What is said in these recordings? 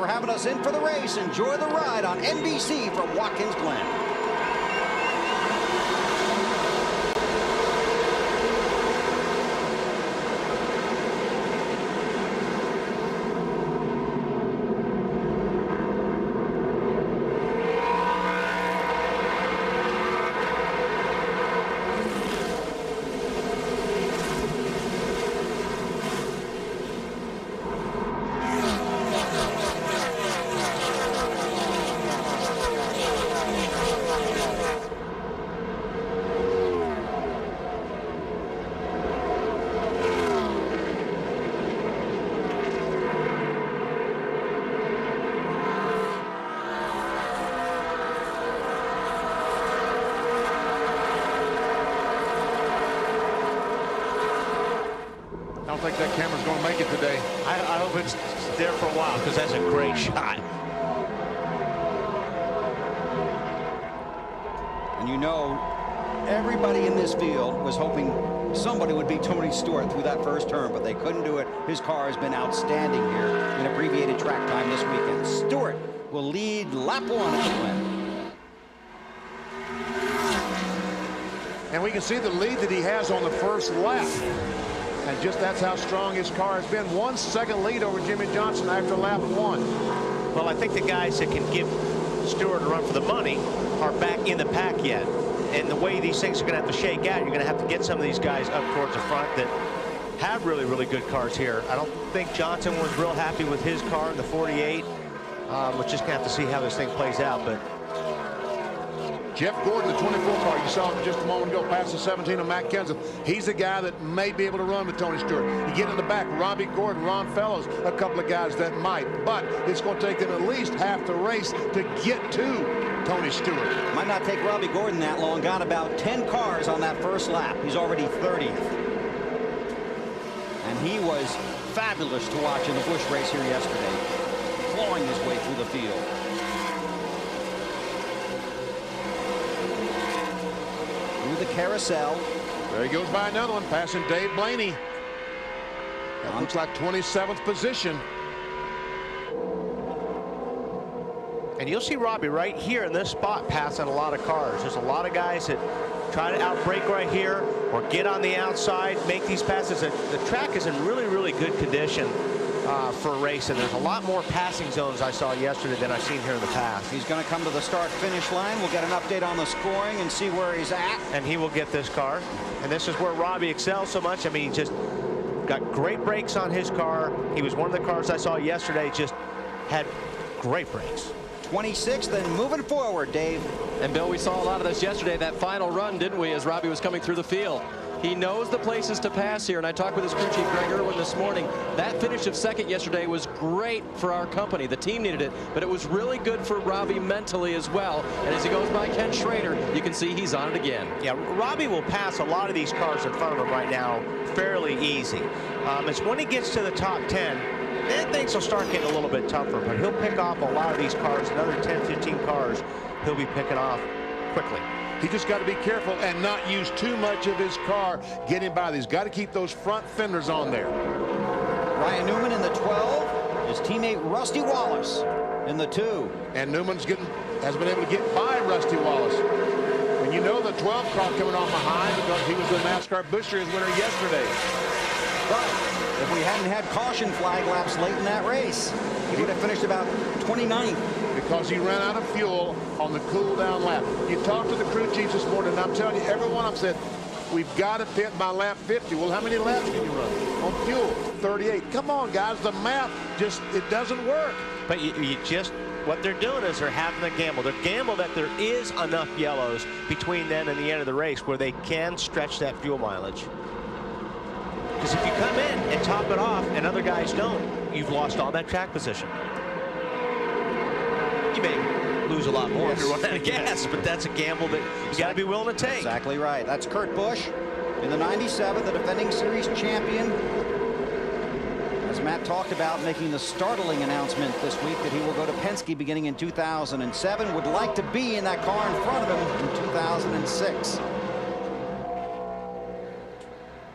for having us in for the race. Enjoy the ride on NBC from Watkins Glen. I don't think that camera's going to make it today. I hope it's there for a while, because that's a great shot. And you know, everybody in this field was hoping somebody would beat Tony Stewart through that first turn, but they couldn't do it. His car has been outstanding here in abbreviated track time this weekend. Stewart will lead lap 1 at the Glen. And we can see the lead that he has on the first lap. And just that's how strong his car has been. 1 second lead over Jimmy Johnson after lap 1. Well, I think the guys that can give Stewart a run for the money are back in the pack yet. And the way these things are going to have to shake out, you're going to have to get some of these guys up towards the front that have really, really good cars here. I don't think Johnson was real happy with his car in the 48. We're just going to have to see how this thing plays out. But Jeff Gordon, the 24 car, you saw him just a moment ago past the 17 of Matt Kenseth. He's a guy that may be able to run with Tony Stewart. You get in the back, Robbie Gordon, Ron Fellows, a couple of guys that might. But it's going to take them at least half the race to get to Tony Stewart. Might not take Robbie Gordon that long. Got about 10 cars on that first lap. He's already 30th. And he was fabulous to watch in the Busch race here yesterday, clawing his way through the field. Through the carousel. There he goes by another one, passing Dave Blaney. That looks like 27th position. And you'll see Robbie right here in this spot passing a lot of cars. There's a lot of guys that try to outbrake right here or get on the outside, make these passes. The track is in really, really good condition for a race, and there's a lot more passing zones I saw yesterday than I've seen here in the past. He's going to come to the start-finish line. We'll get an update on the scoring and see where he's at. And he will get this car. And this is where Robbie excels so much. I mean, he just got great brakes on his car. He was one of the cars I saw yesterday, just had great brakes. 26th and moving forward, Dave. And Bill, we saw a lot of this yesterday, that final run, didn't we, as Robbie was coming through the field. He knows the places to pass here, and I talked with his crew chief Greg Irwin this morning. That finish of second yesterday was great for our company. The team needed it, but it was really good for Robbie mentally as well. And as he goes by Ken Schrader, you can see he's on it again. Yeah, Robbie will pass a lot of these cars in front of him right now fairly easy. It's when he gets to the top 10, then things will start getting a little bit tougher, but he'll pick off a lot of these cars. Another 10, 15 cars he'll be picking off quickly. He just got to be careful and not use too much of his car getting by these. Got to keep those front fenders on there. Ryan Newman in the 12. His teammate Rusty Wallace in the 2. And Newman's has been able to get by Rusty Wallace. And you know the 12 car coming on behind because he was the NASCAR Busch Series winner yesterday. But if we hadn't had caution flag laps late in that race, he would have finished about 29th. Because he ran out of fuel on the cool down lap. You talked to the crew chiefs this morning, and I'm telling you, every one of them said, we've got to pit by lap 50. Well, how many laps can you run on fuel? 38. Come on, guys, the math just, it doesn't work. But you just, what they're doing is they're having a gamble. They're gamble that there is enough yellows between then and the end of the race where they can stretch that fuel mileage. Because if you come in and top it off and other guys don't, you've lost all that track position. You may lose a lot more if you run out of gas, but that's a gamble that you got to be willing to take. Exactly right. That's Kurt Busch in the 97, the defending series champion. As Matt talked about, making the startling announcement this week that he will go to Penske beginning in 2007. Would like to be in that car in front of him in 2006.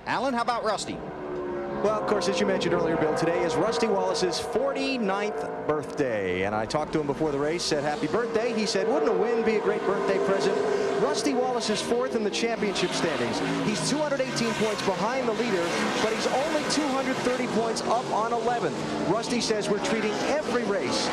Alan, how about Rusty? Well, of course, as you mentioned earlier, Bill, today is Rusty Wallace's 49th birthday. And I talked to him before the race, said happy birthday. He said, wouldn't a win be a great birthday present? Rusty Wallace is 4th in the championship standings. He's 218 points behind the leader, but he's only 230 points up on 11th. Rusty says we're treating every race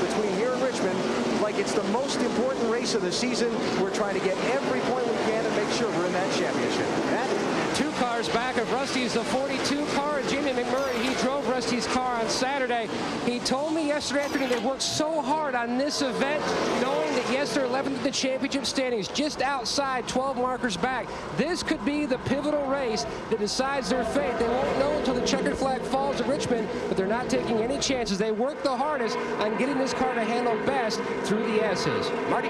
between here and Richmond like it's the most important race of the season. We're trying to get every point we can and make sure we're in that championship. Matt? 2 cars back of Rusty's, the 42 car. Jimmy McMurray, he drove Rusty's car on Saturday. He told me yesterday afternoon they worked so hard on this event, knowing that, yes, they're 11th in the championship standings, just outside, 12 markers back. This could be the pivotal race that decides their fate. They won't know until the checkered flag falls at Richmond, but they're not taking any chances. They worked the hardest on getting this car to handle best through the S's. Marty?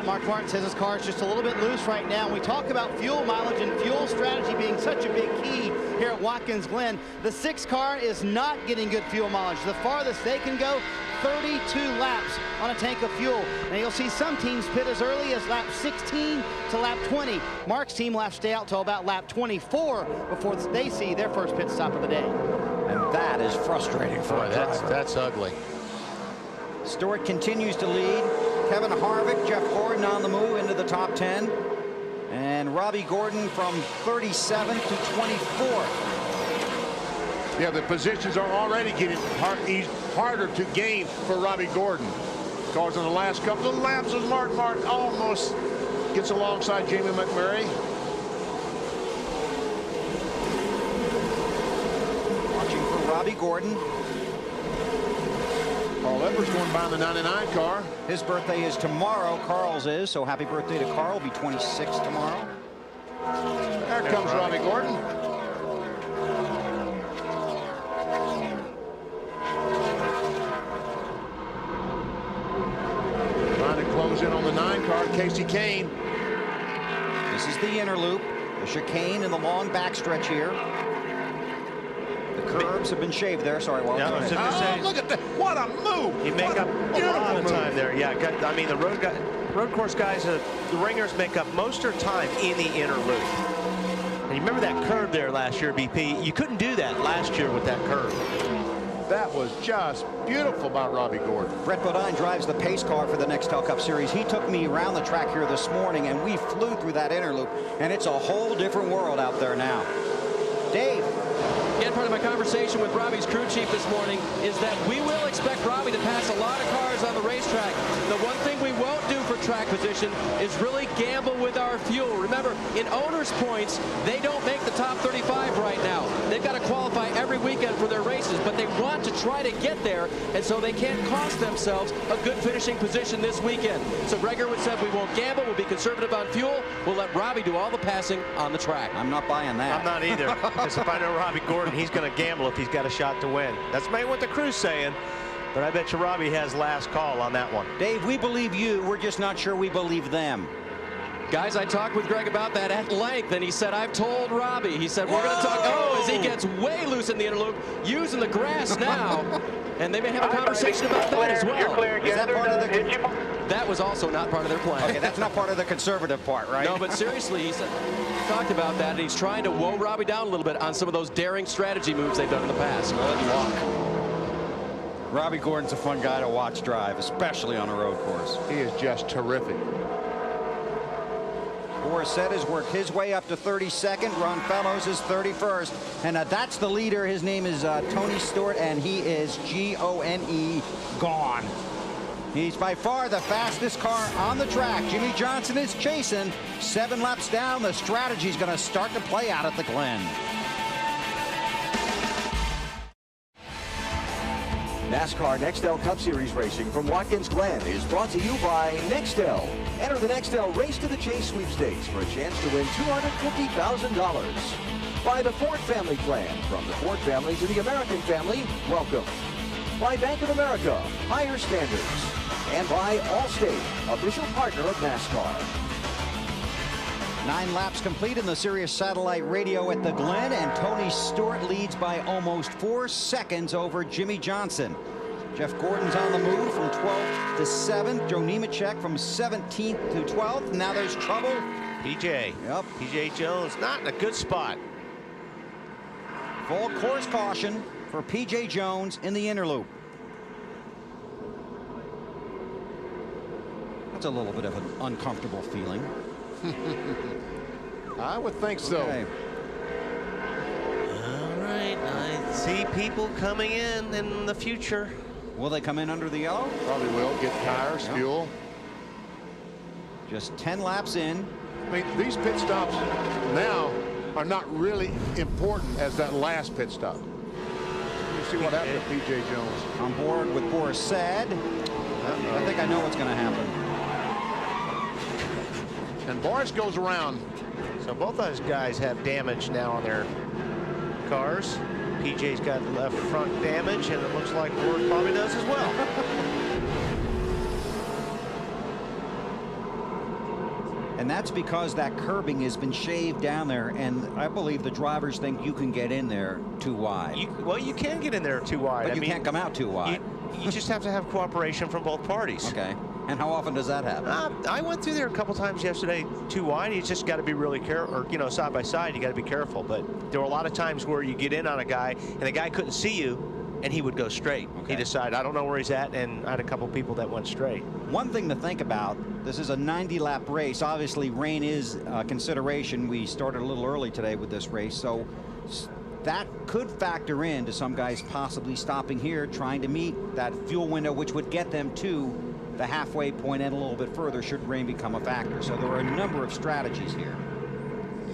Mark Martin says his car is just a little bit loose right now. We talk about fuel mileage and fuel strategy being such a big key here at Watkins Glen. The 6 car is not getting good fuel mileage. The farthest they can go, 32 laps on a tank of fuel. Now you'll see some teams pit as early as lap 16 to lap 20. Mark's team will have to stay out till about lap 24 before they see their first pit stop of the day. And that is frustrating for a driver. That's ugly. Stewart continues to lead. Kevin Harvick, Jeff Gordon on the move into the top 10. And Robbie Gordon from 37 to 24. Yeah, the positions are already getting harder to gain for Robbie Gordon. Because in the last couple of laps, as Mark almost gets alongside Jamie McMurray. Watching for Robbie Gordon. Carl Edwards going by in the 99 car. His birthday is tomorrow. Carl's is, so happy birthday to Carl. Be 26 tomorrow. There comes Robbie Gordon. Trying to close in on the 9 car, Casey Kane. This is the inner loop, the chicane in the long backstretch here. The curbs have been shaved there. Sorry, Walt. Yeah, Oh, look at that. What a move. You make up a lot of time there. Yeah, I mean, the road course guys, the ringers make up most of their time in the inner loop. And you remember that curve there last year, BP? You couldn't do that last year with that curve. That was just beautiful by Robbie Gordon. Brett Bodine drives the pace car for the Nextel Cup Series. He took me around the track here this morning, and we flew through that inner loop, and it's a whole different world out there now. Dave. Again, part of my conversation with Robbie's crew chief this morning is that we will expect Robbie to pass a lot of cars on the racetrack. The one thing we won't do for track position is really gamble with our fuel. Remember, in owners' points, they don't make the top 35 right now. They've got to qualify every weekend for their races, but they want to try to get there, and so they can't cost themselves a good finishing position this weekend. So Greg Irwin said we won't gamble, we'll be conservative on fuel, we'll let Robbie do all the passing on the track. I'm not buying that. I'm not either, because if I know Robbie Gordon, he's going to gamble if he's got a shot to win. That's maybe what the crew's saying, but I bet you Robbie has last call on that one. Dave, we believe you. We're just not sure we believe them. Guys, I talked with Greg about that at length, and he said, I've told Robbie. He said, we're going to talk. Oh, as he gets way loose in the inner loop, using the grass now. And they may have a conversation about that as well. Is that part of the... That was also not part of their plan. Okay, that's not part of the conservative part, right? No, but seriously, he said, talked about that, and he's trying to woe Robbie down a little bit on some of those daring strategy moves they've done in the past. Robbie Gordon's a fun guy to watch drive, especially on a road course. He is just terrific. Borisset has worked his way up to 32nd. Ron Fellows is 31st. And that's the leader. His name is Tony Stewart, and he is G-O-N-E, gone. He's by far the fastest car on the track. Jimmy Johnson is chasing. 7 laps down. The strategy's going to start to play out at the Glen. NASCAR Nextel Cup Series racing from Watkins Glen is brought to you by Nextel. Enter the Nextel Race to the Chase sweepstakes for a chance to win $250,000. By the Ford Family Plan. From the Ford family to the American family, welcome. By Bank of America, higher standards. And by Allstate, official partner of NASCAR. 9 laps complete in the Sirius satellite radio at the Glen, and Tony Stewart leads by almost 4 seconds over Jimmy Johnson. Jeff Gordon's on the move from 12th to 7th. Joe Nemechek from 17th to 12th. Now there's trouble. PJ. Yep. PJ Jones not in a good spot. Full course caution for P.J. Jones in the inner loop. That's a little bit of an uncomfortable feeling. I would think so. Okay. All right, I see people coming in the future. Will they come in under the yellow? Probably will. Get tires, Yep. fuel. Just 10 laps in. I mean, these pit stops now are not really important as that last pit stop. You see what happened to P.J. Jones. On board with Boris Said. I think I know what's going to happen. And Boris goes around. So both those guys have damage now on their cars. PJ's got left front damage, and it looks like Boris probably does as well. And that's because that curbing has been shaved down there, and I believe the drivers think you can get in there too wide. Well, you can get in there too wide. But you can't come out too wide. You just have to have cooperation from both parties. Okay. And how often does that happen? I went through there a couple times yesterday too wide. You just got to be really careful, or, you know, side by side, you got to be careful. But there were a lot of times where you get in on a guy and the guy couldn't see you and he would go straight. Okay. He decided, I don't know where he's at, and I had a couple people that went straight. One thing to think about, this is a 90-lap race. Obviously, rain is a consideration. We started a little early today with this race, so that could factor into some guys possibly stopping here, trying to meet that fuel window, which would get them to the halfway point and a little bit further should rain become a factor. So there are a number of strategies here.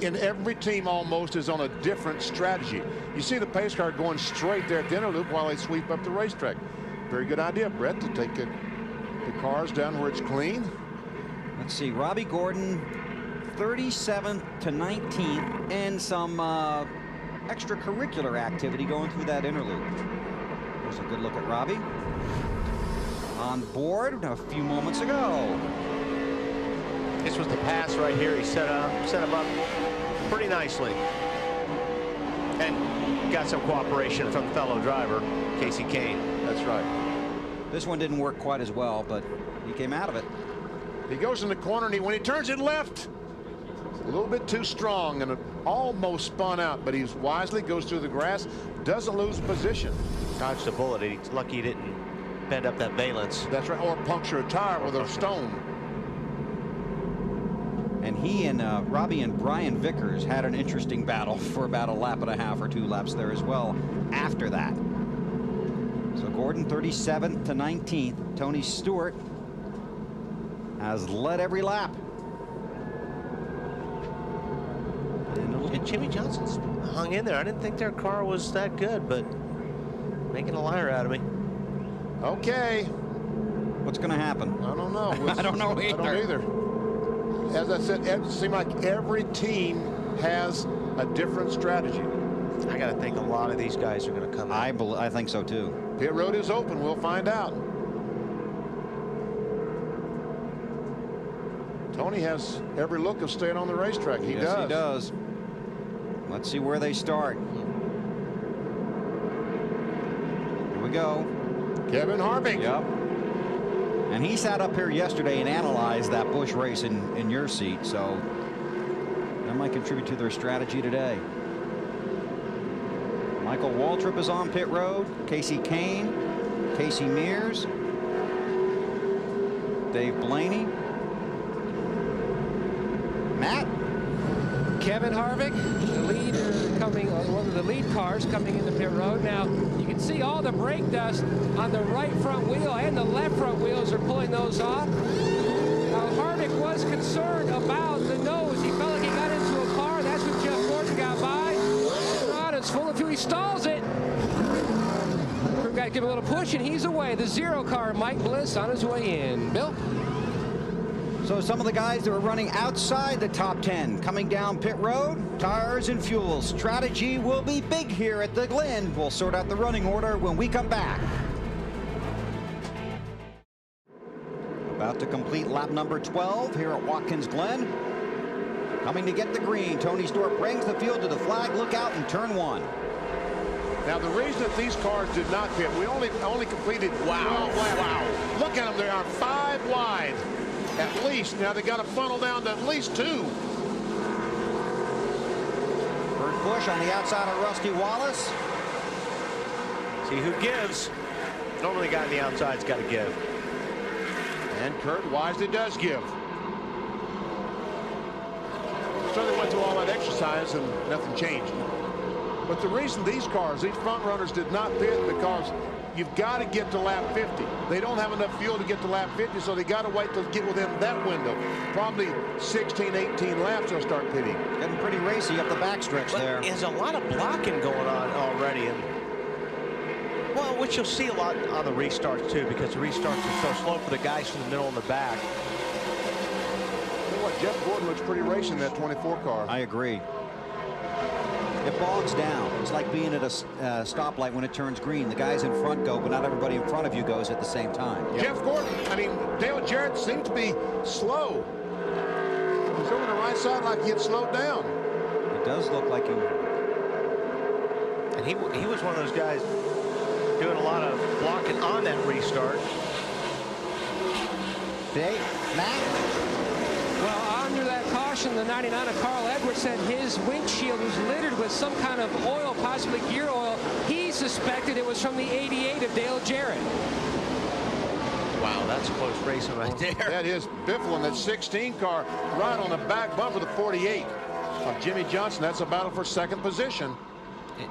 And every team almost is on a different strategy. You see the pace car going straight there at the inner loop while they sweep up the racetrack. Very good idea, Brett, to take the cars down where it's clean. Let's see, Robbie Gordon 37th to 19th, and some extracurricular activity going through that inner loop. There's a good look at Robbie. On board a few moments ago. This was the pass right here. He set him up pretty nicely. And got some cooperation from the fellow driver, Casey Kane. That's right. This one didn't work quite as well, but he came out of it. He goes in the corner, and when he turns it left, a little bit too strong, and it almost spun out, but he wisely goes through the grass, doesn't lose position. Dodged a bullet. He's lucky he didn't bend up that valence. That's right, or puncture a tire with a stone. And he and Robbie and Brian Vickers had an interesting battle for about a lap and a half or 2 laps there as well after that. So Gordon 37th to 19th. Tony Stewart has led every lap. And Jimmy Johnson's hung in there. I didn't think their car was that good, but making a liar out of me. Okay. What's going to happen? I don't know. I don't know either. I don't either. As I said, it seems like every team has a different strategy. I got to think a lot of these guys are going to come in. I think so too. Pit road is open. We'll find out. Tony has every look of staying on the racetrack. He Yes, he does. Let's see where they start. Here we go. Kevin Harvick. Yep. And he sat up here yesterday and analyzed that Busch race in your seat, so that might contribute to their strategy today. Michael Waltrip is on pit road. Casey Kane, Casey Mears, Dave Blaney, Matt. Kevin Harvick, the leader coming, one of the lead cars coming into pit road. Now, you can see all the brake dust on the right front wheel, and the left front wheels are pulling those off. Now, Harvick was concerned about the nose. He felt like he got into a car. That's when Jeff Gordon got by. It's full of fuel. He stalls it. We've got to give him a little push, and he's away. The 0 car, Mike Bliss, on his way in. Bill? So some of the guys that were running outside the top 10 coming down pit road, tires and fuel. Strategy will be big here at the Glen. We'll sort out the running order when we come back. About to complete lap number 12 here at Watkins Glen. Coming to get the green. Tony Stewart brings the field to the flag. Look out in turn 1. Now the reason that these cars did not pit, we only completed 12 laps. Wow. Look at them. They are 5 wide. At least. Now they got to funnel down to at least 2. Kurt Busch on the outside of Rusty Wallace. See who gives. Normally the guy on the outside's got to give. And Kurt wisely does give. So they went through all that exercise and nothing changed. But the reason these cars, these front runners, did not pit because you've got to get to lap 50. They don't have enough fuel to get to lap 50, so they got to wait to get within that window. Probably 16, 18 laps they'll start pitting. Getting pretty racy up the backstretch there. There's a lot of blocking going on already, and well, which you'll see a lot on the restarts too, because the restarts are so slow for the guys from the middle and the back. You know what, Jeff Gordon looks pretty racing that 24 car. I agree. It bogs down. It's like being at a stoplight when it turns green. The guys in front go, but not everybody in front of you goes at the same time. Jeff Gordon, I mean, Dale Jarrett seems to be slow. He's over the right side like he gets slowed down. It does look like him. And he was one of those guys doing a lot of blocking on that restart. Hey, Matt? Well, under that caution, the 99 of Carl Edwards said his windshield was littered with some kind of oil, possibly gear oil. He suspected it was from the 88 of Dale Jarrett. Wow, that's close racing right there. That is Biffle in that 16 car right on the back bumper of the 48 of Jimmy Johnson. That's a battle for second position.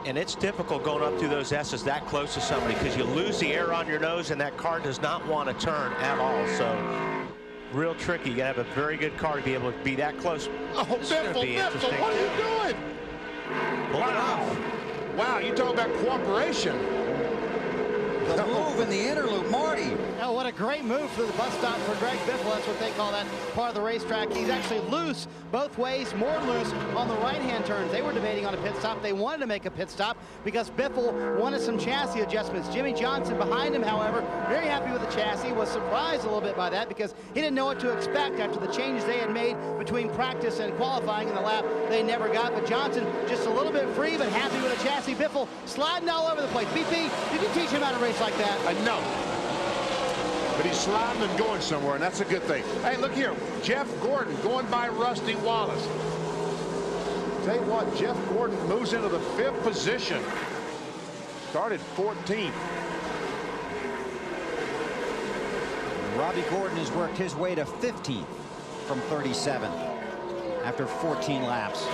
And it's difficult going up through those S's that close to somebody because you lose the air on your nose and that car does not want to turn at all. So real tricky. You got to have a very good car to be able to be that close. Oh, Biffle, what are you doing? Wow. Wow, you talk about cooperation. The move in the inner loop, Marty. Oh, what a great move for the bus stop for Greg Biffle. That's what they call that part of the racetrack. He's actually loose both ways, more loose on the right-hand turns. They were debating on a pit stop. They wanted to make a pit stop because Biffle wanted some chassis adjustments. Jimmy Johnson behind him, however, very happy with the chassis, was surprised a little bit by that because he didn't know what to expect after the changes they had made between practice and qualifying in the lap they never got. But Johnson just a little bit free, but happy with the chassis. Biffle sliding all over the place. BP, did you teach him how to race like that? No. But he's sliding and going somewhere, and that's a good thing. Hey, look here. Jeff Gordon going by Rusty Wallace. Tell you what, Jeff Gordon moves into the 5th position. Started 14th. Robbie Gordon has worked his way to 15th from 37 after 14 laps.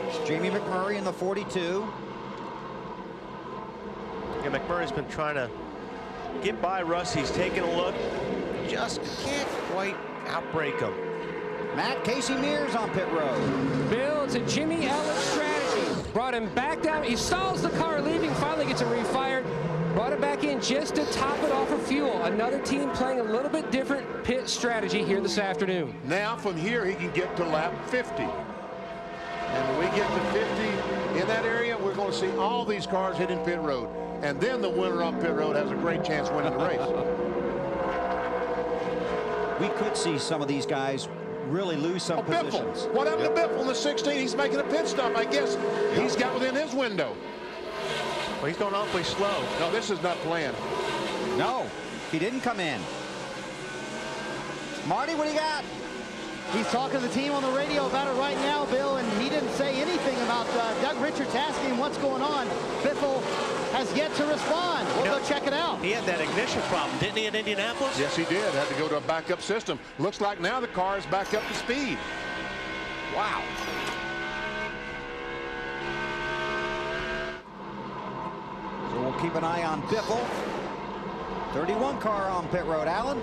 It's Jamie McMurray in the 42. Yeah, McMurray's been trying to get by Russ. He's taking a look. Just can't quite outbreak him. Matt, Casey Mears on pit road. Bill, it's a Jimmy Ellis strategy. Brought him back down. He stalls the car leaving, finally gets it refired. Brought it back in just to top it off of fuel. Another team playing a little bit different pit strategy here this afternoon. Now from here he can get to lap 50. And when we get to 50 in that area, we're going to see all these cars hitting pit road. And then the winner on pit road has a great chance of winning the race. We could see some of these guys really lose some positions. Biffle. What happened to Biffle in the 16? He's making a pit stop. I guess he's got within his window. Well, he's going awfully slow. No, this is not planned. No, he didn't come in. Marty, what do you got? He's talking to the team on the radio about it right now, Bill, and he didn't say anything about Doug Richards asking what's going on. Biffle has yet to respond. We'll go check it out. He had that ignition problem, didn't he, in Indianapolis? Yes, he did. Had to go to a backup system. Looks like now the car is back up to speed. Wow. So we'll keep an eye on Biffle. 31 car on pit road. Alan?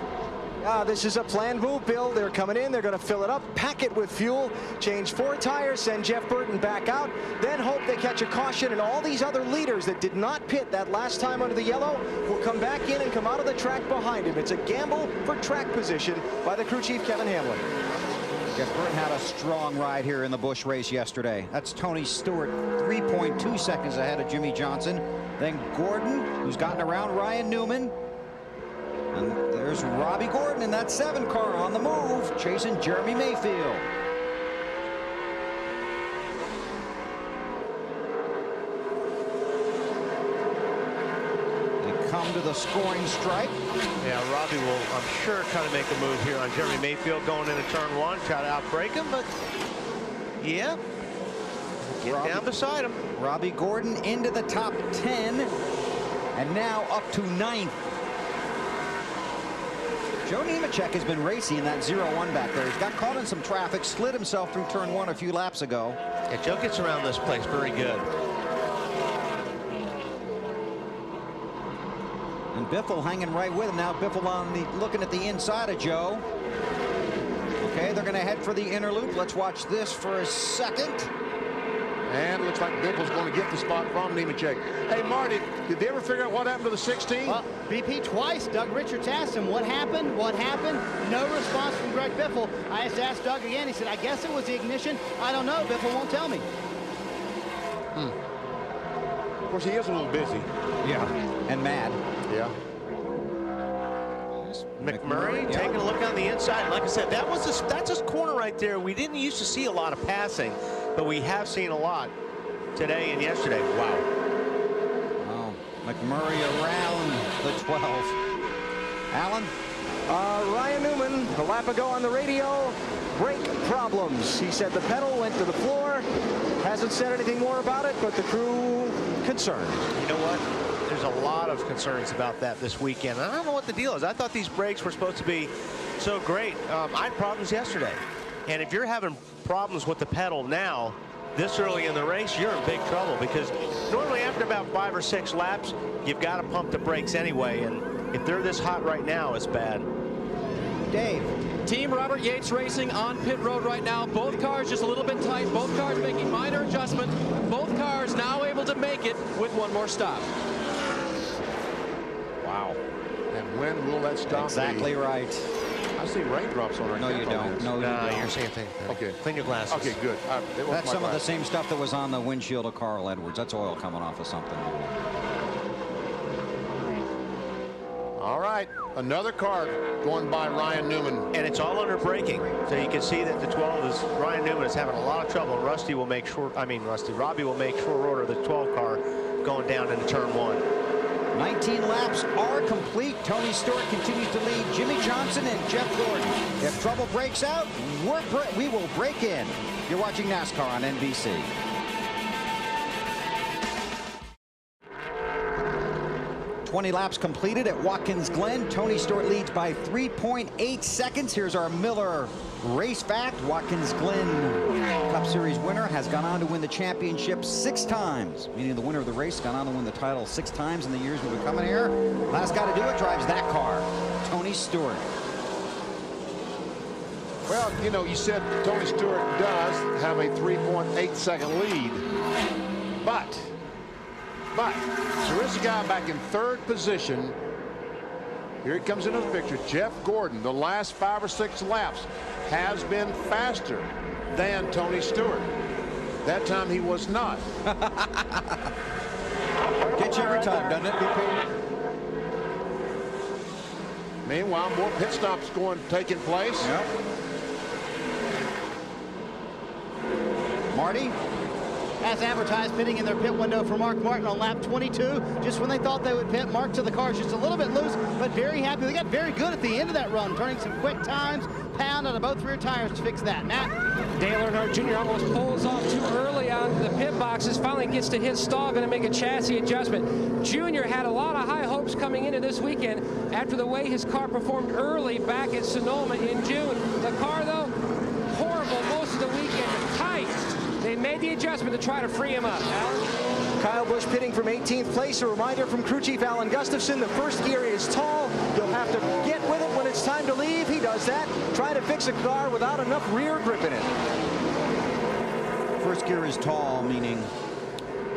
This is a planned move, Bill. They're coming in. They're going to fill it up, pack it with fuel, change 4 tires, send Jeff Burton back out, then hope they catch a caution, and all these other leaders that did not pit that last time under the yellow will come back in and come out of the track behind him. It's a gamble for track position by the crew chief, Kevin Hamlin. Jeff Burton had a strong ride here in the Busch race yesterday. That's Tony Stewart, 3.2 seconds ahead of Jimmy Johnson. Then Gordon, who's gotten around Ryan Newman. And there's Robbie Gordon in that 7 car on the move, chasing Jeremy Mayfield. They come to the scoring stripe. Yeah, Robbie will, I'm sure, kind of make a move here on Jeremy Mayfield going into turn 1, try to outbreak him, but yeah. Get down beside him. Robbie Gordon into the top 10 and now up to 9th. Joe Nemechek has been racing in that 0-1 back there. He's got caught in some traffic, slid himself through turn 1 a few laps ago. Yeah, Joe gets around this place very good. And Biffle hanging right with him now. Biffle on the looking at the inside of Joe. Okay, they're going to head for the inner loop. Let's watch this for a second. And it looks like Biffle's going to get the spot from Nemechek. Hey, Marty, did they ever figure out what happened to the 16? Well, BP twice. Doug Richards asked him, what happened? What happened? No response from Greg Biffle. I just asked Doug again. He said, I guess it was the ignition. I don't know. Biffle won't tell me. Of course, he is a little busy. Yeah, and mad. Yeah. McMurray taking a look on the inside. Like I said, that's his corner right there. We didn't used to see a lot of passing, but we have seen a lot today and yesterday. Wow. Oh, McMurray around the 12. Alan? Ryan Newman, a lap ago on the radio, brake problems. He said the pedal went to the floor. Hasn't said anything more about it, but the crew concerned. You know what? There's a lot of concerns about that this weekend. I don't know what the deal is. I thought these brakes were supposed to be so great. I had problems yesterday. And if you're having problems with the pedal now, this early in the race, you're in big trouble, because normally after about 5 or 6 laps, you've got to pump the brakes anyway. And if they're this hot right now, it's bad. Dave. Team Robert Yates Racing on pit road right now. Both cars just a little bit tight. Both cars making minor adjustment. Both cars now able to make it with one more stop. Wow. And when will that stop? Exactly right. I see raindrops on our No, you don't. No, you don't. You're saying thing. Okay. Clean your glasses. Okay, good. That's some of the same stuff that was on the windshield of Carl Edwards. That's oil coming off of something. All right. Another car going by Ryan Newman. And it's all under braking. So you can see that the 12 is, Ryan Newman is having a lot of trouble. Robbie will make short order of the 12 car going down into turn 1. 19 laps are complete. Tony Stewart continues to lead Jimmy Johnson and Jeff Gordon. If trouble breaks out, we will break in. You're watching NASCAR on NBC. "20 laps completed at Watkins Glen. Tony Stewart leads by 3.8 seconds. Here's our Miller race fact. Watkins Glen Cup Series winner has gone on to win the championship 6 times, meaning the winner of the race gone on to win the title 6 times in the years we've been coming here. Last guy to do it drives that car, Tony Stewart. Well, you know, you said Tony Stewart does have a 3.8-second lead, but there is a guy back in 3rd position. Here he comes into the picture. Jeff Gordon, the last 5 or 6 laps, has been faster than Tony Stewart. That time he was not. Gets you every time, doesn't it, BP? Meanwhile, more pit stops taking place. Yep. Marty? As advertised, pitting in their pit window for Mark Martin on lap 22. Just when they thought they would pit, Mark to the car just a little bit loose, but very happy. They got very good at the end of that run, turning some quick times, pound out of both rear tires to fix that. Matt? Dale Earnhardt Jr. almost pulls off too early on the pit boxes, finally gets to his stall, going to make a chassis adjustment. Jr. had a lot of high hopes coming into this weekend after the way his car performed early back at Sonoma in June. The car, though, horrible most of the weekend, tight. They made the adjustment to try to free him up. Alan? Kyle Busch pitting from 18th place. A reminder from crew chief Alan Gustafson, the first gear is tall. You'll have to get with it when it's time to leave. He does that. Try to fix a car without enough rear grip in it. First gear is tall, meaning?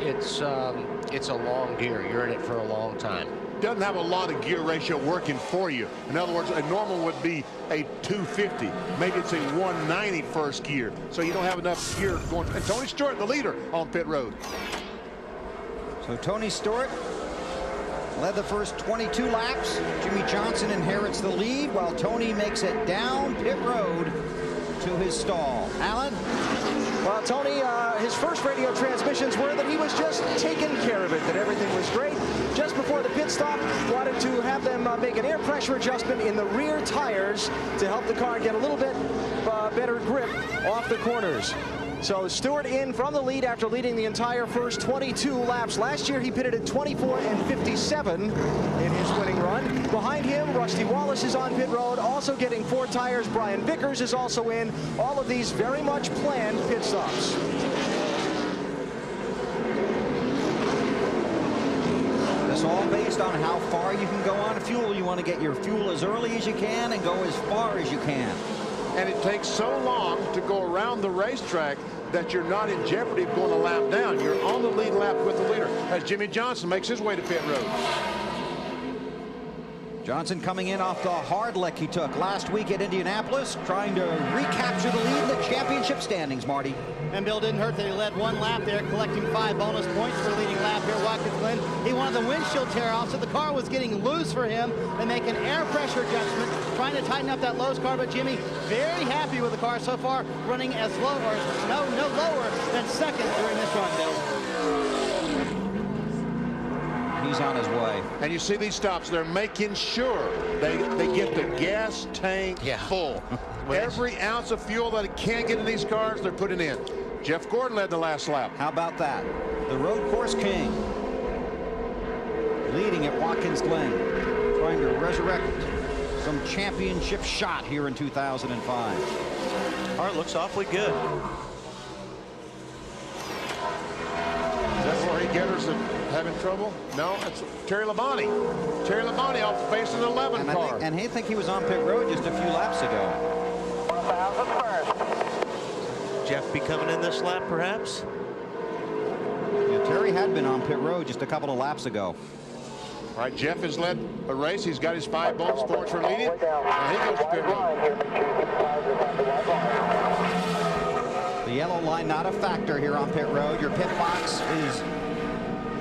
It's a long gear. You're in it for a long time. Doesn't have a lot of gear ratio working for you. In other words, a normal would be a 250. Maybe it's a 190 first gear. So you don't have enough gear going. And Tony Stewart, the leader on pit road. So Tony Stewart led the first 22 laps. Jimmy Johnson inherits the lead while Tony makes it down pit road to his stall. Alan? Well, Tony, his first radio transmissions were that he was just taking care of it, that everything was great. Just before the pit stop, wanted to have them make an air pressure adjustment in the rear tires to help the car get a little bit better grip off the corners. So Stewart in from the lead after leading the entire first 22 laps. Last year he pitted at 24 and 57 in his winning run. Behind him, Rusty Wallace is on pit road, also getting 4 tires. Brian Vickers is also in. All of these very much planned pit stops. It's all based on how far you can go on fuel. You want to get your fuel as early as you can and go as far as you can. And it takes so long to go around the racetrack that you're not in jeopardy of going a lap down. You're on the lead lap with the leader as Jimmy Johnson makes his way to pit road. Johnson coming in off the hard lick he took last week at Indianapolis, trying to recapture the lead in the championship standings, Marty. And Bill didn't hurt that he led 1 lap there, collecting 5 bonus points for leading lap here at Watkins Glen. He wanted the windshield tear off, so the car was getting loose for him. They make an air pressure adjustment, trying to tighten up that Lowe's car, but Jimmy very happy with the car so far, running as low or no lower than second during this run, Bill. He's on his way. And you see these stops, they're making sure they get the gas tank full. Every ounce of fuel that it can get in these cars, they're putting in. Jeff Gordon led the last lap. How about that? The road course king leading at Watkins Glen, trying to resurrect some championship shot here in 2005. Car looks awfully good. Is that where he getters are having trouble? No, it's Terry Labonte. Terry Labonte off the face of the 11 car. And I think he was on pit road just a few laps ago. Jeff be coming in this lap, perhaps? Yeah, Terry had been on pit road just a couple of laps ago. All right, Jeff has led a race. He's got his 5 bonus points for leading. And he goes to pit road. The yellow line not a factor here on pit road. Your pit box is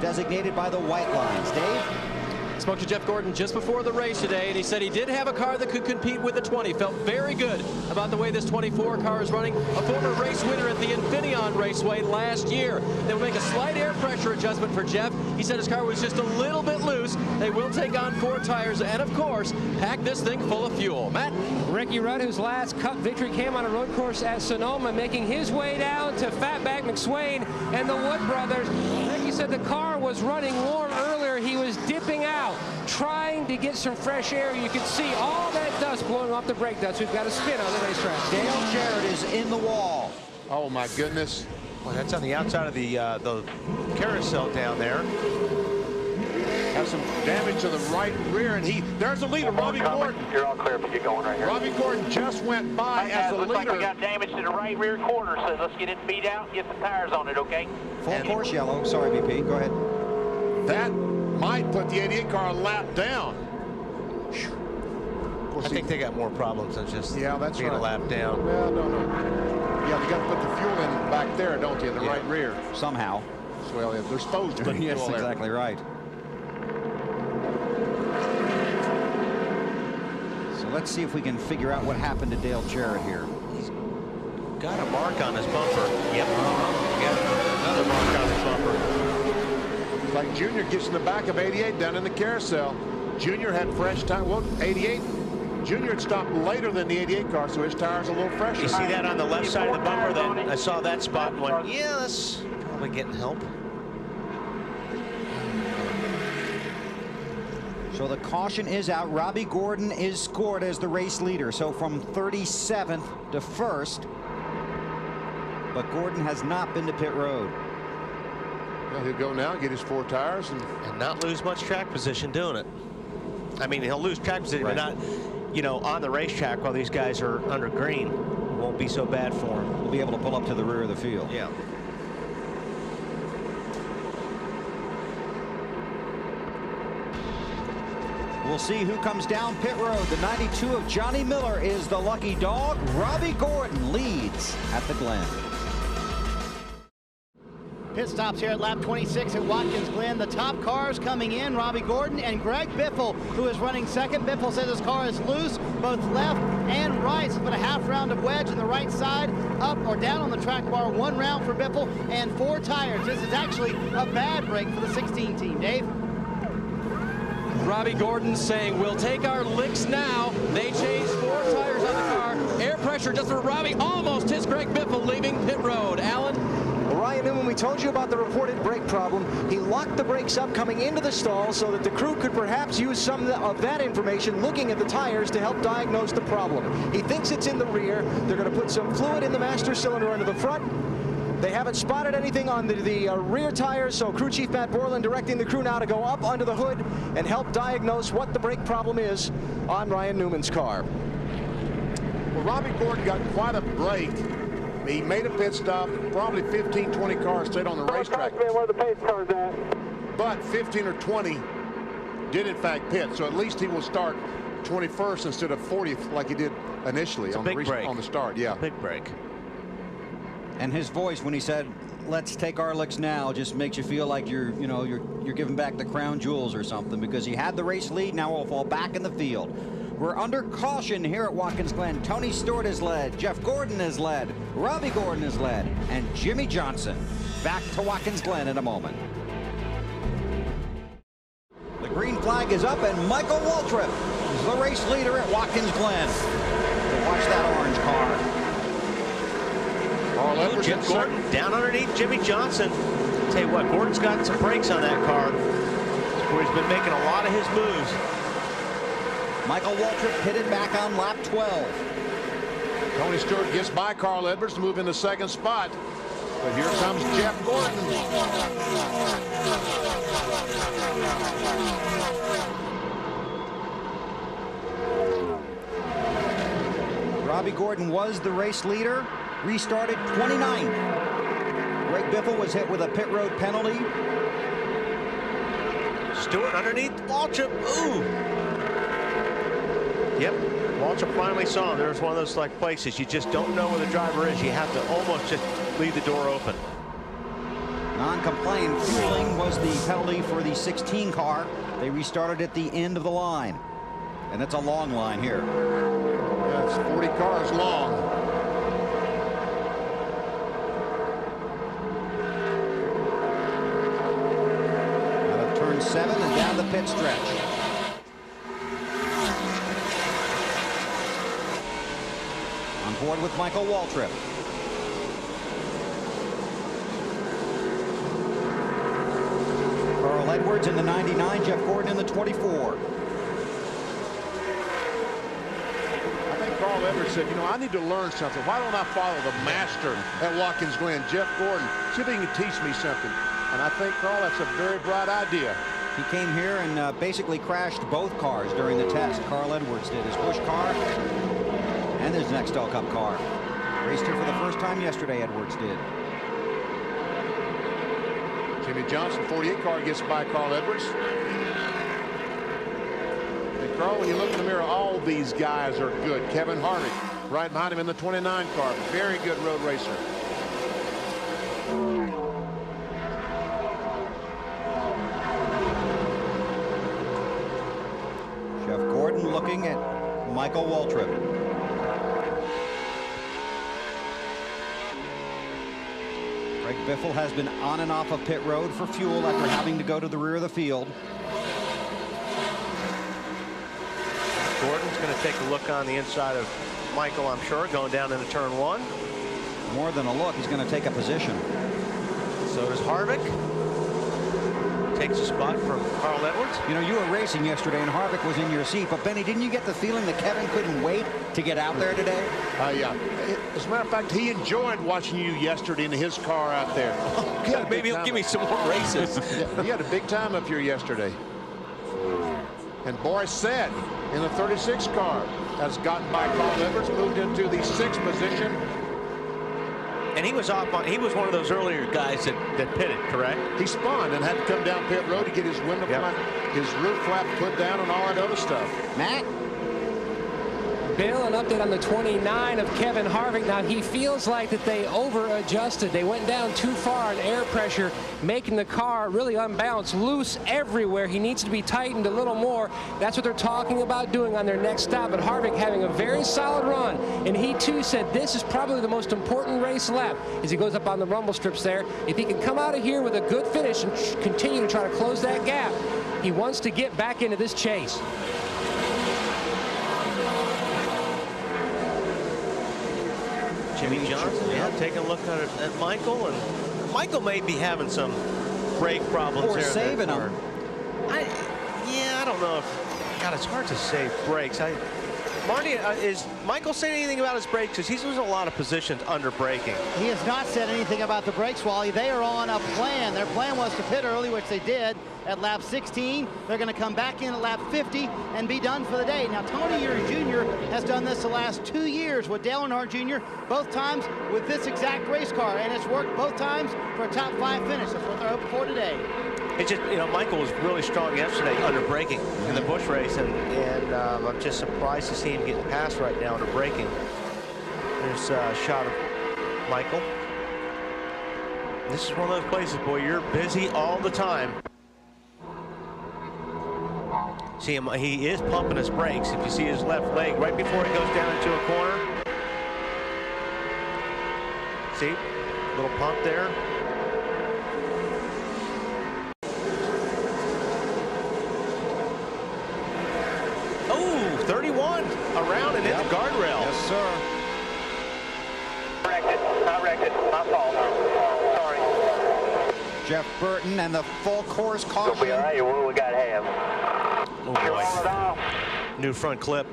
designated by the white lines. Dave? Spoke to Jeff Gordon just before the race today, and he said he did have a car that could compete with the 20. Felt very good about the way this 24 car is running. A former race winner at the Infineon Raceway last year. They will make a slight air pressure adjustment for Jeff. He said his car was just a little bit loose. They will take on 4 tires and, of course, pack this thing full of fuel. Matt? Ricky Rudd, whose last Cup victory came on a road course at Sonoma, making his way down to Fatback McSwain and the Wood brothers. Ricky said the car was running warm earlier. He was dipping out, trying to get some fresh air. You can see all that dust blowing off the brake dust. We've got a spin on the racetrack. Dale Jarrett is in the wall. Oh, my goodness. Well, that's on the outside of the carousel down there. Has some damage to the right rear, and there's the leader, Robbie Gordon. You're all clear for you going right here. Robbie Gordon just went by as the looks leader. like we got damage to the right rear quarter, so let's get it beat out and get the tires on it, okay? Full course yellow. Sorry, BP. Go ahead. That might put the 88 car a lap down. I think they got more problems than just that's being right. a lap down. Well, no. Yeah, they got to put the fuel in back there, don't you? In the right rear. Somehow. Well, they're supposed to. Yes, exactly right. So let's see if we can figure out what happened to Dale Jarrett here. He's got a mark on his bumper. Yep. Got another mark on his bumper. Like Junior gets in the back of 88 down in the carousel. Junior had fresh tires. Well, 88. Junior had stopped later than the 88 car, so his tire's a little fresher. You see that on the left side of the bumper? Then I saw that spot and went, yeah, that's probably getting help. So the caution is out. Robbie Gordon is scored as the race leader. So from 37th to 1st. But Gordon has not been to pit road. Well, he'll go now, get his 4 tires. And not lose much track position doing it. I mean, he'll lose track position, but not, on the racetrack while these guys are under green. It won't be so bad for him. We'll be able to pull up to the rear of the field. Yeah. We'll see who comes down pit road. The 92 of Johnny Miller is the lucky dog. Robbie Gordon leads at the Glen. Pit stops here at lap 26 at Watkins Glen. The top cars coming in, Robbie Gordon and Greg Biffle, who is running second. Biffle says his car is loose, both left and right. So put a half round of wedge on the right side, up or down on the track bar. 1 round for Biffle and 4 tires. This is actually a bad break for the 16 team. Dave? Robbie Gordon saying, we'll take our licks now. They changed 4 tires on the car. Air pressure pressure just for Robbie. Almost hits Greg Biffle leaving pit road. Alan? Well, Ryan Newman, we told you about the reported brake problem. He locked the brakes up coming into the stall so that the crew could perhaps use some of that information looking at the tires to help diagnose the problem. He thinks it's in the rear. They're going to put some fluid in the master cylinder under the front. They haven't spotted anything on the rear tires, so crew chief Matt Borland directing the crew now to go up under the hood and help diagnose what the brake problem is on Ryan Newman's car. Well, Robbie Gordon got quite a break. He made a pit stop. Probably 15, 20 cars stayed on the racetrack. Where the pace car's at. But 15 or 20 did in fact pit, so at least he will start 21st instead of 40th like he did initially on the start. Yeah, big break. And his voice when he said, "Let's take our licks now," just makes you feel like you're giving back the crown jewels or something, because he had the race lead. Now will fall back in the field. We're under caution here at Watkins Glen. Tony Stewart is led, Jeff Gordon is led, Robbie Gordon is led, and Jimmy Johnson. Back to Watkins Glen in a moment. The green flag is up, and Michael Waltrip is the race leader at Watkins Glen. So watch that orange car. Jeff Gordon down underneath Jimmy Johnson. Tell you what, Gordon's got some brakes on that car, where he's been making a lot of his moves. Michael Waltrip pitted back on lap 12. Tony Stewart gets by Carl Edwards to move in the second spot. But here comes Jeff Gordon. Robbie Gordon was the race leader. Restarted 29th. Greg Biffle was hit with a pit road penalty. Stewart underneath Waltrip. Ooh. Yep. Waltrip finally saw him. There's one of those like places you just don't know where the driver is. You have to almost just leave the door open. Non-compliant fueling was the penalty for the 16 car. They restarted at the end of the line. And it's a long line here. Yeah, it's 40 cars long. Turn 7 and down the pit stretch. On board with Michael Waltrip. Carl Edwards in the 99, Jeff Gordon in the 24. I think Carl Edwards said, you know, I need to learn something. Why don't I follow the master at Watkins Glen, Jeff Gordon? See if he can teach me something. And I think, Carl, that's a very bright idea. He came here and basically crashed both cars during the test. Carl Edwards did, his Busch car and his Nextel Cup car. Raced here for the first time yesterday, Edwards did. Jimmy Johnson, 48 car, gets by Carl Edwards. And Carl, when you look in the mirror, all these guys are good. Kevin Harvick right behind him in the 29 car. Very good road racer. Jeff Gordon looking at Michael Waltrip. Greg Biffle has been on and off of pit road for fuel after having to go to the rear of the field. Gordon's going to take a look on the inside of Michael, I'm sure, going down into turn 1. More than a look, he's going to take a position. So does Harvick. Takes a spot from Carl Edwards. You know, you were racing yesterday and Harvick was in your seat, but Benny, didn't you get the feeling that Kevin couldn't wait to get out there today? Yeah. As a matter of fact, he enjoyed watching you yesterday in his car out there. Maybe he'll give me some more races. Yeah, he had a big time up here yesterday. And Boris said in the 36 car has gotten by Carl Edwards, moved into the 6th position. And he was off on, he was one of those earlier guys that pitted, correct? He spun and had to come down pit road to get his window flap, his roof flap put down and all that other stuff. Matt? Bill, an update on the 29 of Kevin Harvick. Now, he feels like that they over-adjusted. They went down too far on air pressure, making the car really unbalanced, loose everywhere. He needs to be tightened a little more. That's what they're talking about doing on their next stop. But Harvick having a very solid run. And he, too, said this is probably the most important race lap as he goes up on the rumble strips there. If he can come out of here with a good finish and continue to try to close that gap, he wants to get back into this chase. Jimmy Johnson, taking a look at Michael, and Michael may be having some brake problems or there. Saving them. I don't know if, God, it's hard to save brakes. Marty, is Michael saying anything about his brakes? Because he's losing a lot of positions under braking. He has not said anything about the brakes, Wally. They are on a plan. Their plan was to pit early, which they did at lap 16. They're going to come back in at lap 50 and be done for the day. Now, Tony Jr. has done this the last 2 years with Dale Earnhardt Jr., both times with this exact race car, and it's worked both times for a top 5 finish. That's what they're hoping for today. It's just, Michael was really strong yesterday under braking in the Busch race, and I'm just surprised to see him getting past right now under braking. There's a shot of Michael. This is one of those places, boy, you're busy all the time. See him, he is pumping his brakes. If you see his left leg right before he goes down into a corner. See, little pump there. Oh, 31 around and hit the guardrail. Yes, sir. Wrecked it. My fault. Sorry. Jeff Burton and the full course caution. We'll be all right. What we got to have? Oh, boy. New front clip.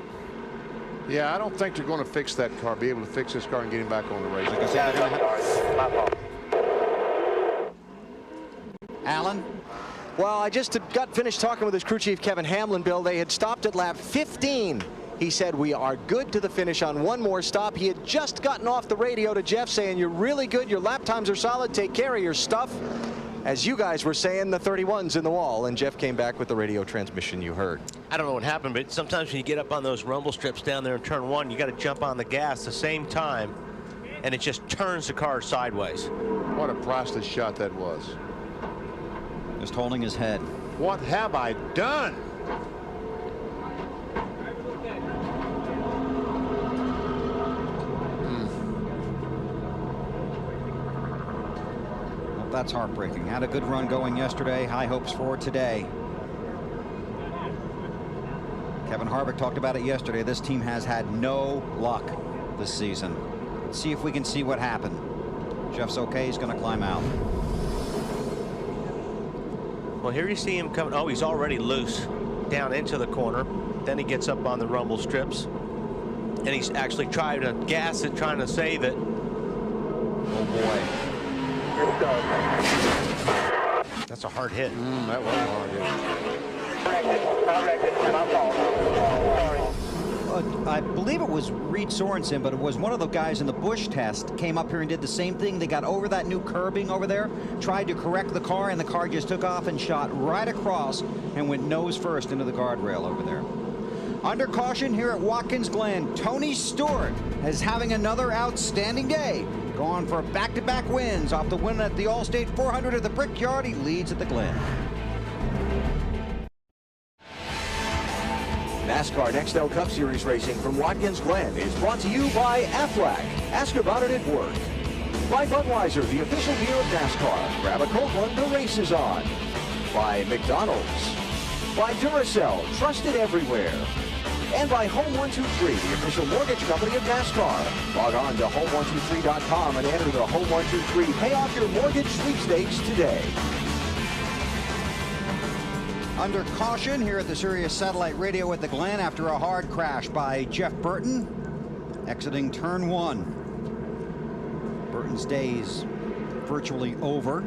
Yeah, I don't think they're going to fix that car, be able to fix this car and get him back on the race. Like I said, I'm sorry. My fault. Alan? Well, I just got finished talking with his crew chief, Kevin Hamlin, Bill. They had stopped at lap 15. He said, we are good to the finish on one more stop. He had just gotten off the radio to Jeff saying, you're really good. Your lap times are solid. Take care of your stuff. As you guys were saying, the 31's in the wall. And Jeff came back with the radio transmission you heard. I don't know what happened, but sometimes when you get up on those rumble strips down there in turn 1, you got to jump on the gas at the same time, and it just turns the car sideways. What a priceless shot that was. Just holding his head. What have I done? Well, that's heartbreaking. Had a good run going yesterday. High hopes for today. Kevin Harvick talked about it yesterday. This team has had no luck this season. Let's see if we can see what happened. Jeff's okay. He's going to climb out. Well, here you see him coming. Oh, he's already loose down into the corner. Then he gets up on the rumble strips, and he's actually trying to gas it, trying to save it. Oh boy. That's a hard hit. That was a hard hit. I wrecked it. My fault. Sorry. I believe it was Reed Sorensen, but it was one of the guys in the Busch test came up here and did the same thing. They got over that new curbing over there, tried to correct the car, and the car just took off and shot right across and went nose first into the guardrail over there. Under caution here at Watkins Glen, Tony Stewart is having another outstanding day. Going for back-to-back wins off the win at the Allstate 400 at the Brickyard. He leads at the Glen. NASCAR Nextel Cup Series racing from Watkins Glen is brought to you by Aflac. Ask about it at work. By Budweiser, the official beer of NASCAR. Grab a cold one, the race is on. By McDonald's. By Duracell, trusted everywhere. And by Home 123, the official mortgage company of NASCAR. Log on to home123.com and enter the Home 123 Pay Off Your Mortgage sweepstakes today. Under caution here at the Sirius Satellite Radio at the Glen after a hard crash by Jeff Burton, exiting turn 1. Burton's days virtually over,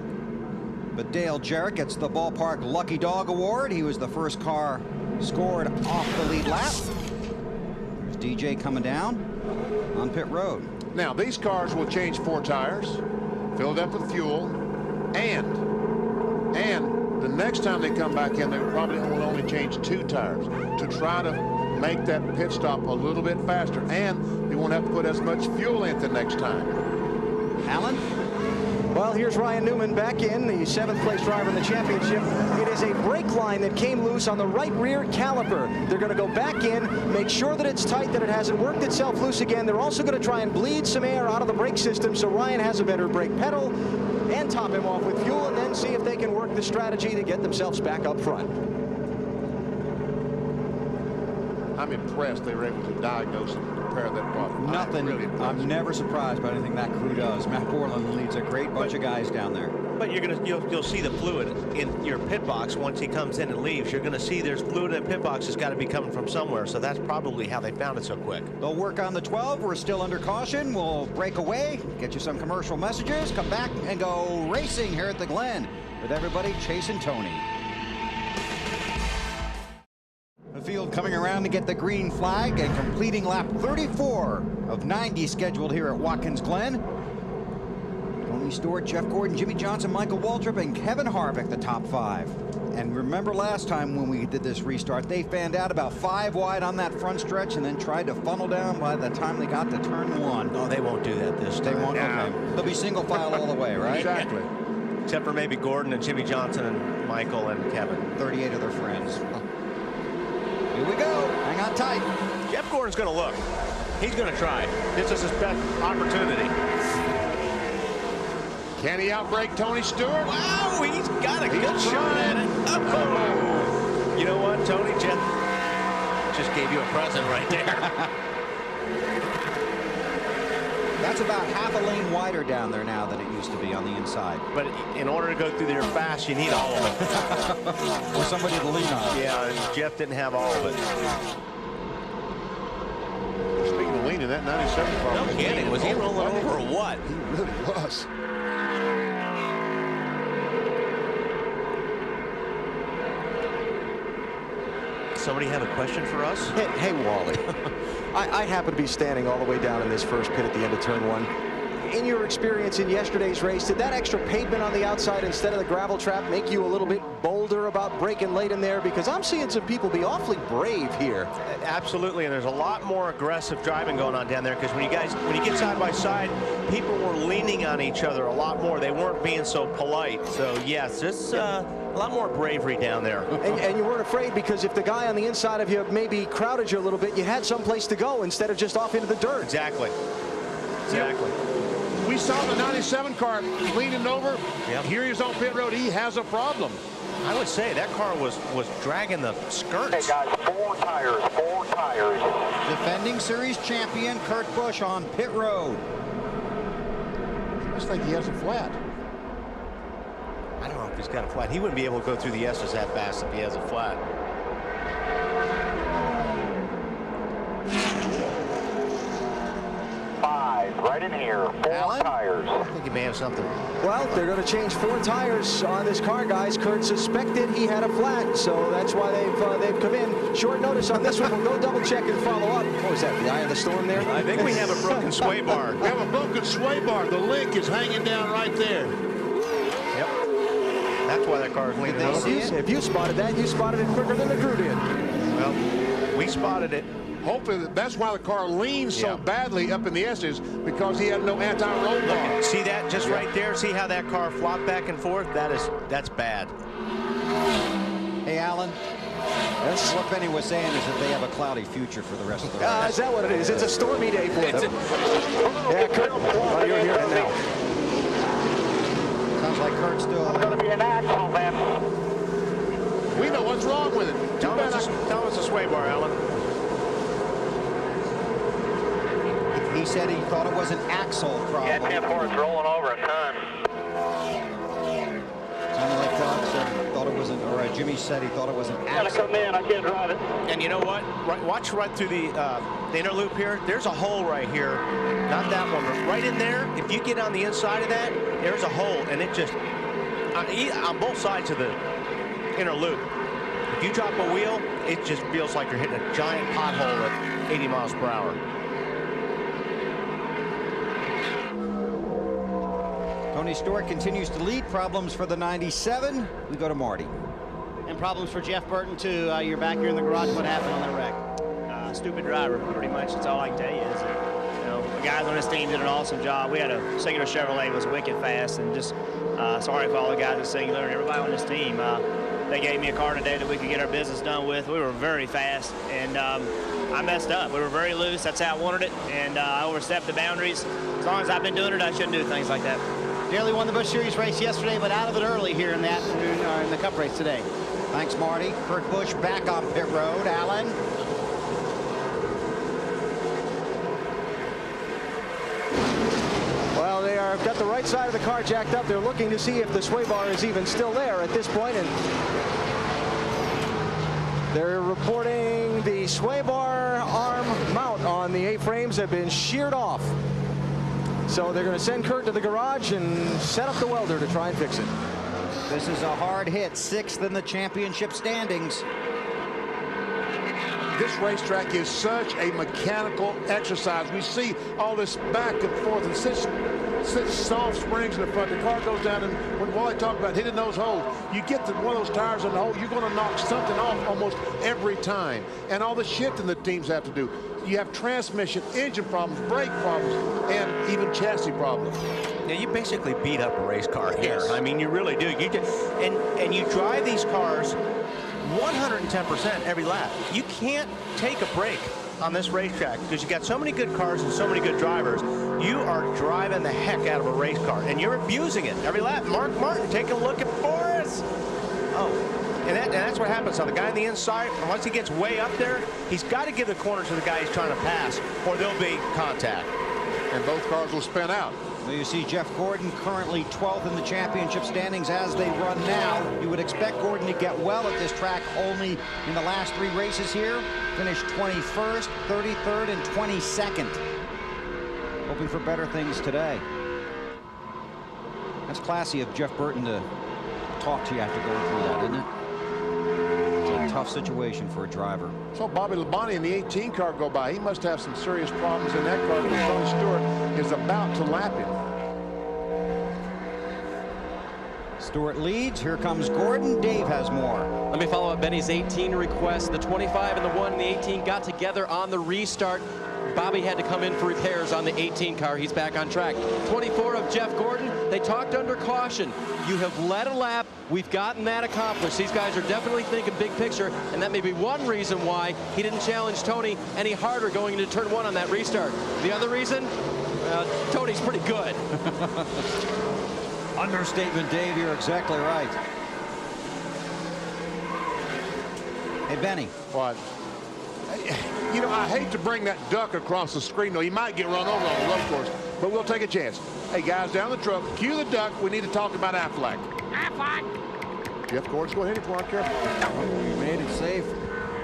but Dale Jarrett gets the Ballpark Lucky Dog Award. He was the first car scored off the lead lap. There's DJ coming down on pit road. Now, these cars will change 4 tires, filled up with fuel, and the next time they come back in, they probably will only change 2 tires to try to make that pit stop a little bit faster, and they won't have to put as much fuel in the next time. Alan? Well, here's Ryan Newman back in, the 7th place driver in the championship. It is a brake line that came loose on the right rear caliper. They're going to go back in, make sure that it's tight, that it hasn't worked itself loose again. They're also going to try and bleed some air out of the brake system so Ryan has a better brake pedal and top him off with fuel, and then see if they can work the strategy to get themselves back up front. I'm impressed they were able to diagnose and repair that problem. Nothing. Really I'm never surprised by anything that crew does. Matt Borland leads a great bunch of guys down there. But you'll see the fluid in your pit box once he comes in and leaves. You're going to see there's fluid in the pit box. It's got to be coming from somewhere. So that's probably how they found it so quick. They'll work on the 12. We're still under caution. We'll break away, get you some commercial messages, come back and go racing here at the Glen with everybody chasing Tony. The field coming around to get the green flag and completing lap 34 of 90 scheduled here at Watkins Glen. Tony Stewart, Jeff Gordon, Jimmy Johnson, Michael Waltrip, and Kevin Harvick, the top 5. And remember last time when we did this restart, they fanned out about 5 wide on that front stretch and then tried to funnel down by the time they got to turn 1. No, they won't do that this time. They won't? Okay. They'll be single file all the way, right? Exactly. Except for maybe Gordon and Jimmy Johnson and Michael and Kevin. 38 of their friends. Here we go. Hang on tight. Jeff Gordon's going to look. He's going to try. This is his best opportunity. Can he outbreak Tony Stewart? Wow, he's got a good shot at it. Oh. You know what, Tony? Jeff just gave you a present right there. That's about half a lane wider down there now than it used to be on the inside. But in order to go through there fast, you need all of it. Or somebody to lean on. Yeah, and Jeff didn't have all of it. Speaking of leaning, that 97 car. No kidding. Was he rolling over or what? He really was. Somebody have a question for us? Hey Wally. I happen to be standing all the way down in this first pit at the end of turn 1. In your experience in yesterday's race, did that extra pavement on the outside instead of the gravel trap make you a little bit bolder about braking late in there? Because I'm seeing some people be awfully brave here. Absolutely, and there's a lot more aggressive driving going on down there because when you get side by side, people were leaning on each other a lot more. They weren't being so polite. So yes, it's a lot more bravery down there. And you weren't afraid because if the guy on the inside of you maybe crowded you a little bit, you had some place to go instead of just off into the dirt. Exactly. Exactly. We saw the 97 car leaning over. Yep. Here he's on pit road. He has a problem. I would say that car was dragging the skirts. Hey guys, 4 tires, 4 tires. Defending series champion Kurt Busch on pit road. I just think he has a flat. I don't know if he's got a flat. He wouldn't be able to go through the S's that fast if he has a flat. Right in here, 4 Alan? tires. I think he may have something. Well, they're going to change 4 tires on this car, guys. Kurt suspected he had a flat, so that's why they've come in. Short notice on this one. We'll go double check and follow up. What was that, the eye of the storm there? I think we have a broken sway bar. We have a broken sway bar. The link is hanging down right there. Yep. That's why that car is leaning over. If you spotted that, you spotted it quicker than the crew did. Well, we spotted it. Hopefully, that's why the car leans so badly up in the S's, because he had no anti-roll bar. See that just right there? See how that car flopped back and forth? That's bad. Hey, Alan. That's what Benny was saying is that they have a cloudy future for the rest of the race. Is that what it is? It's a stormy day for them. Yeah, Kurt. Oh, you're here now. Sounds like Kurt's still. It's going to be an accident, man. We know what's wrong with it. Tell us a sway bar, Alan. He said he thought it was an axle problem. Yeah, 10-4 is rolling over a ton. Sounded like Bob said thought it was Jimmy said he thought it was an Gotta axle. come in, I can't drive it. And you know what? Watch right through the inner loop here. There's a hole right here. Not that one, but right in there. If you get on the inside of that, there's a hole, and it just on both sides of the inner loop. If you drop a wheel, it just feels like you're hitting a giant pothole at 80 miles per hour. Tony Stewart continues to lead. Problems for the 97. We go to Marty. And problems for Jeff Burton, too. You're back here in the garage. What happened on that wreck? Stupid driver, pretty much. That's all I can tell you. Is that, you know, the guys on this team did an awesome job. We had a Singular Chevrolet that was wicked fast, and just sorry for all the guys at Singular and everybody on this team. They gave me a car today that we could get our business done with. We were very fast, and I messed up. We were very loose. That's how I wanted it, and I overstepped the boundaries. As long as I've been doing it, I shouldn't do things like that. Nearly won the Busch Series race yesterday, but out of it early here in the afternoon, in the Cup race today. Thanks, Marty. Kurt Busch back on pit road. Alan. got the right side of the car jacked up. They're looking to see if the sway bar is even still there at this point, and they're reporting the sway bar arm mount on the A-frames have been sheared off. So they're going to send Kurt to the garage and set up the welder to try and fix it. This is a hard hit, 6th in the championship standings. This racetrack is such a mechanical exercise. We see all this back and forth and such soft springs in the front. The car goes down, and when Wally talked about hitting those holes, you get one of those tires in the hole, you're going to knock something off almost every time. And all the shifting the teams have to do. You have transmission, engine problems, brake problems, and even chassis problems. Now, you basically beat up a race car here. Yes. I mean, you really do. And you drive these cars 110% every lap. You can't take a break on this racetrack because you got so many good cars and so many good drivers. You are driving the heck out of a race car, and you're abusing it every lap. Mark Martin, take a look at Forrest. Oh. And that's what happens on the guy on the inside. And once he gets way up there, he's got to give the corner to the guy he's trying to pass, or there'll be contact. And both cars will spin out. Well, you see Jeff Gordon currently 12th in the championship standings as they run now. You would expect Gordon to get well at this track, only in the last 3 races here. Finished 21st, 33rd, and 22nd. Hoping for better things today. That's classy of Jeff Burton to talk to you after going through that, isn't it? It's a tough situation for a driver. So Bobby Labonte in the 18 car go by. He must have some serious problems in that car because Tony Stewart is about to lap him. Stewart leads. Here comes Gordon. Dave has more. Let me follow up Benny's 18 request. The 25 and the 1 and the 18 got together on the restart. Bobby had to come in for repairs on the 18 car. He's back on track. 24 of Jeff Gordon. They talked under caution. You have led a lap. We've gotten that accomplished. These guys are definitely thinking big picture, and that may be one reason why he didn't challenge Tony any harder going into turn 1 on that restart. The other reason, Tony's pretty good. Understatement, Dave. You're exactly right. Hey, Benny. What? You know, I hate to bring that duck across the screen, though. He might get run over on the road course, but we'll take a chance. Hey, guys, down the truck, cue the duck. We need to talk about Aflac. Aflac. Jeff Gordon, go ahead if you want, careful. We made it safe.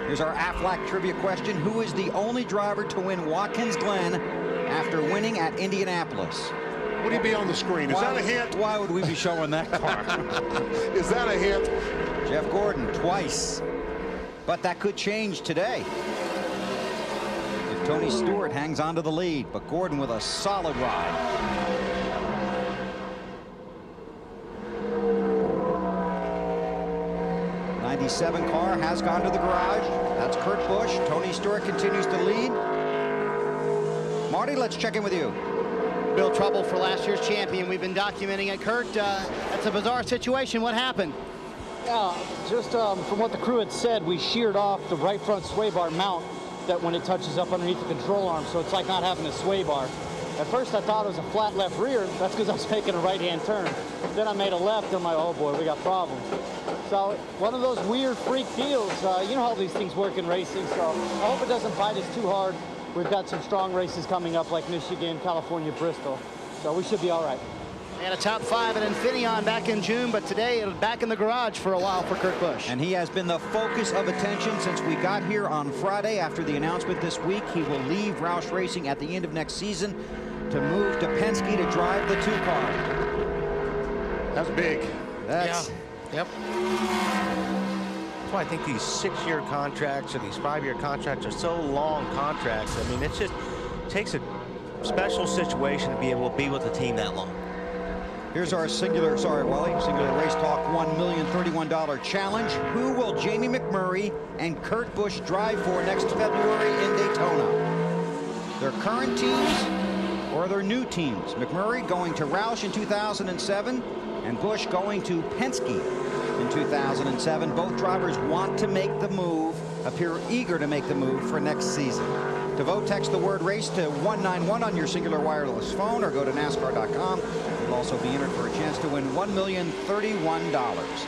Here's our Aflac trivia question. Who is the only driver to win Watkins Glen after winning at Indianapolis? Would he be on the screen? Is that a hint? Why would we be showing that car? Is that a hint? Jeff Gordon, twice. But that could change today if Tony Stewart hangs on to the lead. But Gordon with a solid ride. '97 car has gone to the garage. That's Kurt Busch. Tony Stewart continues to lead. Marty, let's check in with you. Bill Trouble for last year's champion. We've been documenting it. Kurt, that's a bizarre situation. What happened? Yeah, just from what the crew had said, we sheared off the right front sway bar mount that when it touches up underneath the control arm, so it's like not having a sway bar. At first I thought it was a flat left rear. That's because I was making a right-hand turn. Then I made a left, and I'm like, oh boy, we got problems. So one of those weird freak deals. You know how these things work in racing, so I hope it doesn't bite us too hard. We've got some strong races coming up like Michigan, California, Bristol, so we should be all right. They had a top 5 at Infineon back in June, but today it was back in the garage for a while for Kurt Busch. And he has been the focus of attention since we got here on Friday. After the announcement this week, he will leave Roush Racing at the end of next season to move to Penske to drive the 2-car. That's big. That's Yep. That's why I think these 6-year contracts or these 5-year contracts are so long contracts. I mean, it just takes a special situation to be able to be with a team that long. Here's our singular Race Talk $1,031 challenge. Who will Jamie McMurray and Kurt Busch drive for next February in Daytona? Their current teams or their new teams? McMurray going to Roush in 2007 and Busch going to Penske in 2007. Both drivers want to make the move, appear eager to make the move for next season. To vote, text the word race to 191 on your Singular wireless phone or go to NASCAR.com. You'll also be entered for a chance to win $1,031.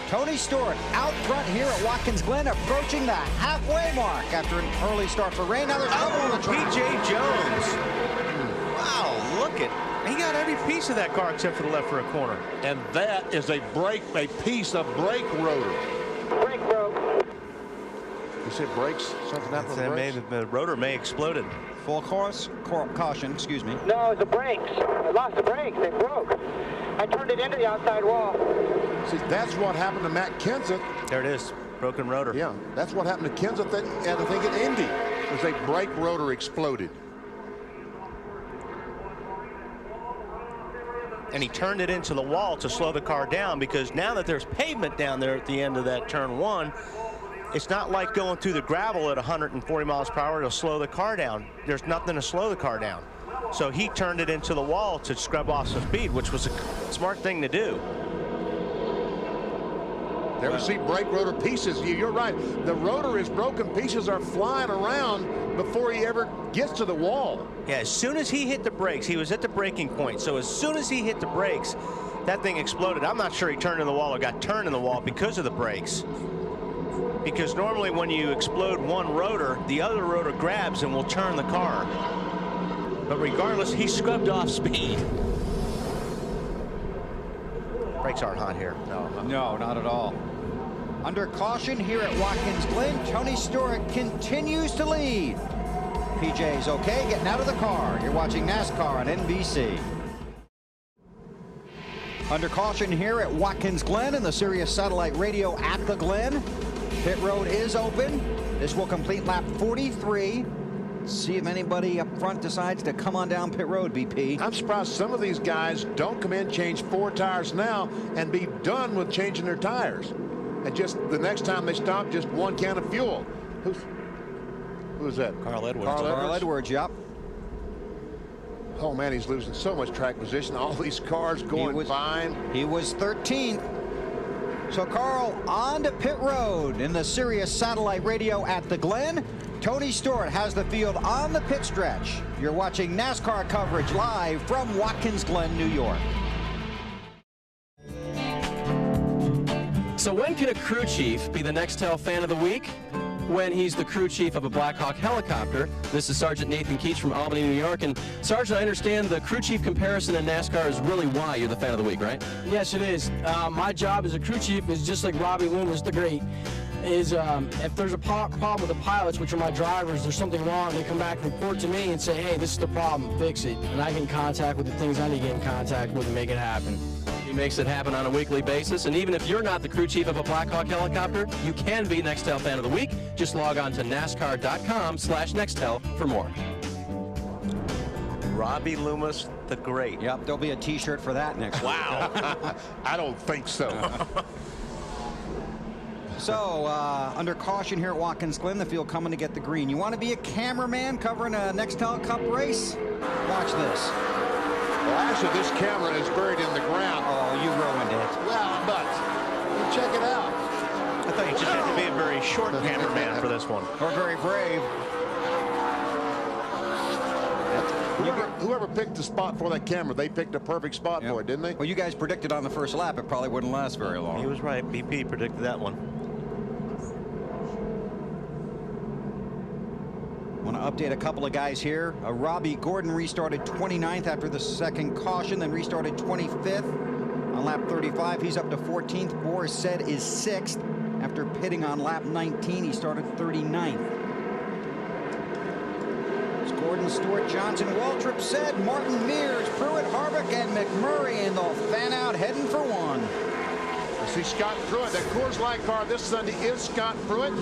Tony Stewart out front here at Watkins Glen, approaching the halfway mark after an early start for rain. Now there's trouble on the track. P.J. Jones. Wow, look at He got every piece of that car except for the left rear corner. And that is a piece of brake rotor. Brake broke. You said brakes? Something happened with the brakes? The rotor may have exploded. Full course, caution, excuse me. No, the brakes. I lost the brakes. They broke. I turned it into the outside wall. See, that's what happened to Matt Kenseth. There it is. Broken rotor. Yeah, that's what happened to Kenseth at, I think, at Indy. Was a brake rotor exploded. And he turned it into the wall to slow the car down, because now that there's pavement down there at the end of that turn 1, it's not like going through the gravel at 140 miles per hour to slow the car down. There's nothing to slow the car down. So he turned it into the wall to scrub off some speed, which was a smart thing to do. Never see brake rotor pieces. You're right. The rotor is broken. Pieces are flying around before he ever gets to the wall. Yeah, as soon as he hit the brakes, he was at the braking point. So as soon as he hit the brakes, that thing exploded. I'm not sure he turned in the wall or got turned in the wall because of the brakes. Because normally when you explode one rotor, the other rotor grabs and will turn the car. But regardless, he scrubbed off speed. Brakes aren't hot here. No, not at all. Under caution here at Watkins Glen, Tony Stewart continues to lead. PJ's okay, getting out of the car. You're watching NASCAR on NBC. Under caution here at Watkins Glen and the Sirius satellite radio at the Glen. Pit road is open. This will complete lap 43. See if anybody up front decides to come on down pit road, BP. I'm surprised some of these guys don't come in, change 4 tires now, and be done with changing their tires. And just the next time they stop, just 1 can of fuel. Who's that? Carl Edwards. Carl Edwards, yep. Oh, man, he's losing so much track position. All these cars going fine. He was 13th. So Carl on to pit road in the Sirius satellite radio at the Glen. Tony Stewart has the field on the pit stretch. You're watching NASCAR coverage live from Watkins Glen, New York. So when can a crew chief be the Nextel fan of the week? When he's the crew chief of a Black Hawk helicopter. This is Sergeant Nathan Keach from Albany, New York. And Sergeant, I understand the crew chief comparison in NASCAR is really why you're the fan of the week, right? Yes, it is. My job as a crew chief is just like Robbie Loomis the Great. Is if there's a problem with the pilots, which are my drivers, there's something wrong, they come back and report to me and say, hey, this is the problem, fix it. And I get in contact with the things I need to get in contact with and make it happen. He makes it happen on a weekly basis, and even if you're not the crew chief of a Black Hawk helicopter, you can be Nextel fan of the week. Just log on to NASCAR.com/Nextel for more. Robbie Loomis the Great. Yep, there'll be a t-shirt for that next week. Wow. I don't think so. So, under caution here at Watkins Glen, the field coming to get the green. You want to be a cameraman covering a Nextel Cup race? Watch this. Well, actually, this camera is buried in the ground. Oh, you ruined it. Well, but check it out. I thought you just had to be a very short cameraman for this one. Or very brave. Whoever picked the spot for that camera, they picked a perfect spot for it, didn't they? Well, you guys predicted on the first lap it probably wouldn't last very long. He was right. BP predicted that one. Want to update a couple of guys here. Robbie Gordon restarted 29th after the second caution, then restarted 25th on lap 35. He's up to 14th. Boris said is 6th after pitting on lap 19. He started 39th. It's Gordon, Stewart, Johnson, Waltrip said, Martin Mears, Pruitt, Harvick, and McMurray, and they'll fan out heading for one. I see Scott Pruitt. That Coors Light car this Sunday is Scott Pruitt.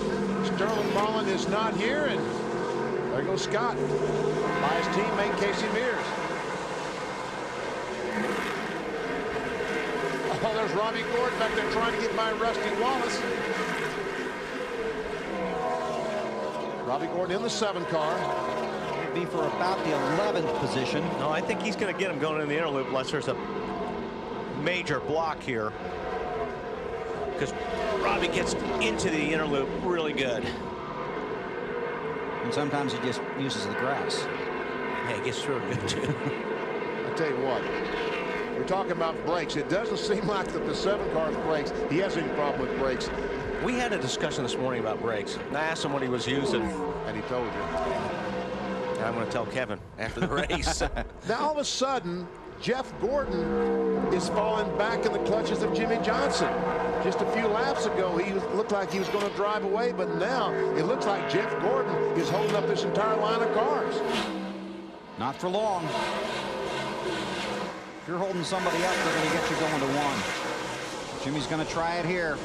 Sterling Mullen is not here, and there goes Scott by his teammate Casey Mears. Oh, there's Robbie Gordon back there trying to get by Rusty Wallace. Robbie Gordon in the 7 car. It'll be for about the 11th position. No, I think he's going to get him going in the inner loop unless there's a major block here. Because Robbie gets into the inner loop really good. And sometimes he just uses the grass. Yeah, he gets through it good too. I tell you what, we're talking about brakes. It doesn't seem like that the 7 car's brakes, he has any problem with brakes. We had a discussion this morning about brakes. And I asked him what he was using. And he told you. And I'm going to tell Kevin after the race. Now, all of a sudden, Jeff Gordon is falling back in the clutches of Jimmy Johnson. Just a few laps ago, he looked like he was going to drive away, but now it looks like Jeff Gordon is holding up this entire line of cars. Not for long. If you're holding somebody up, they're going to get you going to one. Jimmy's going to try it here.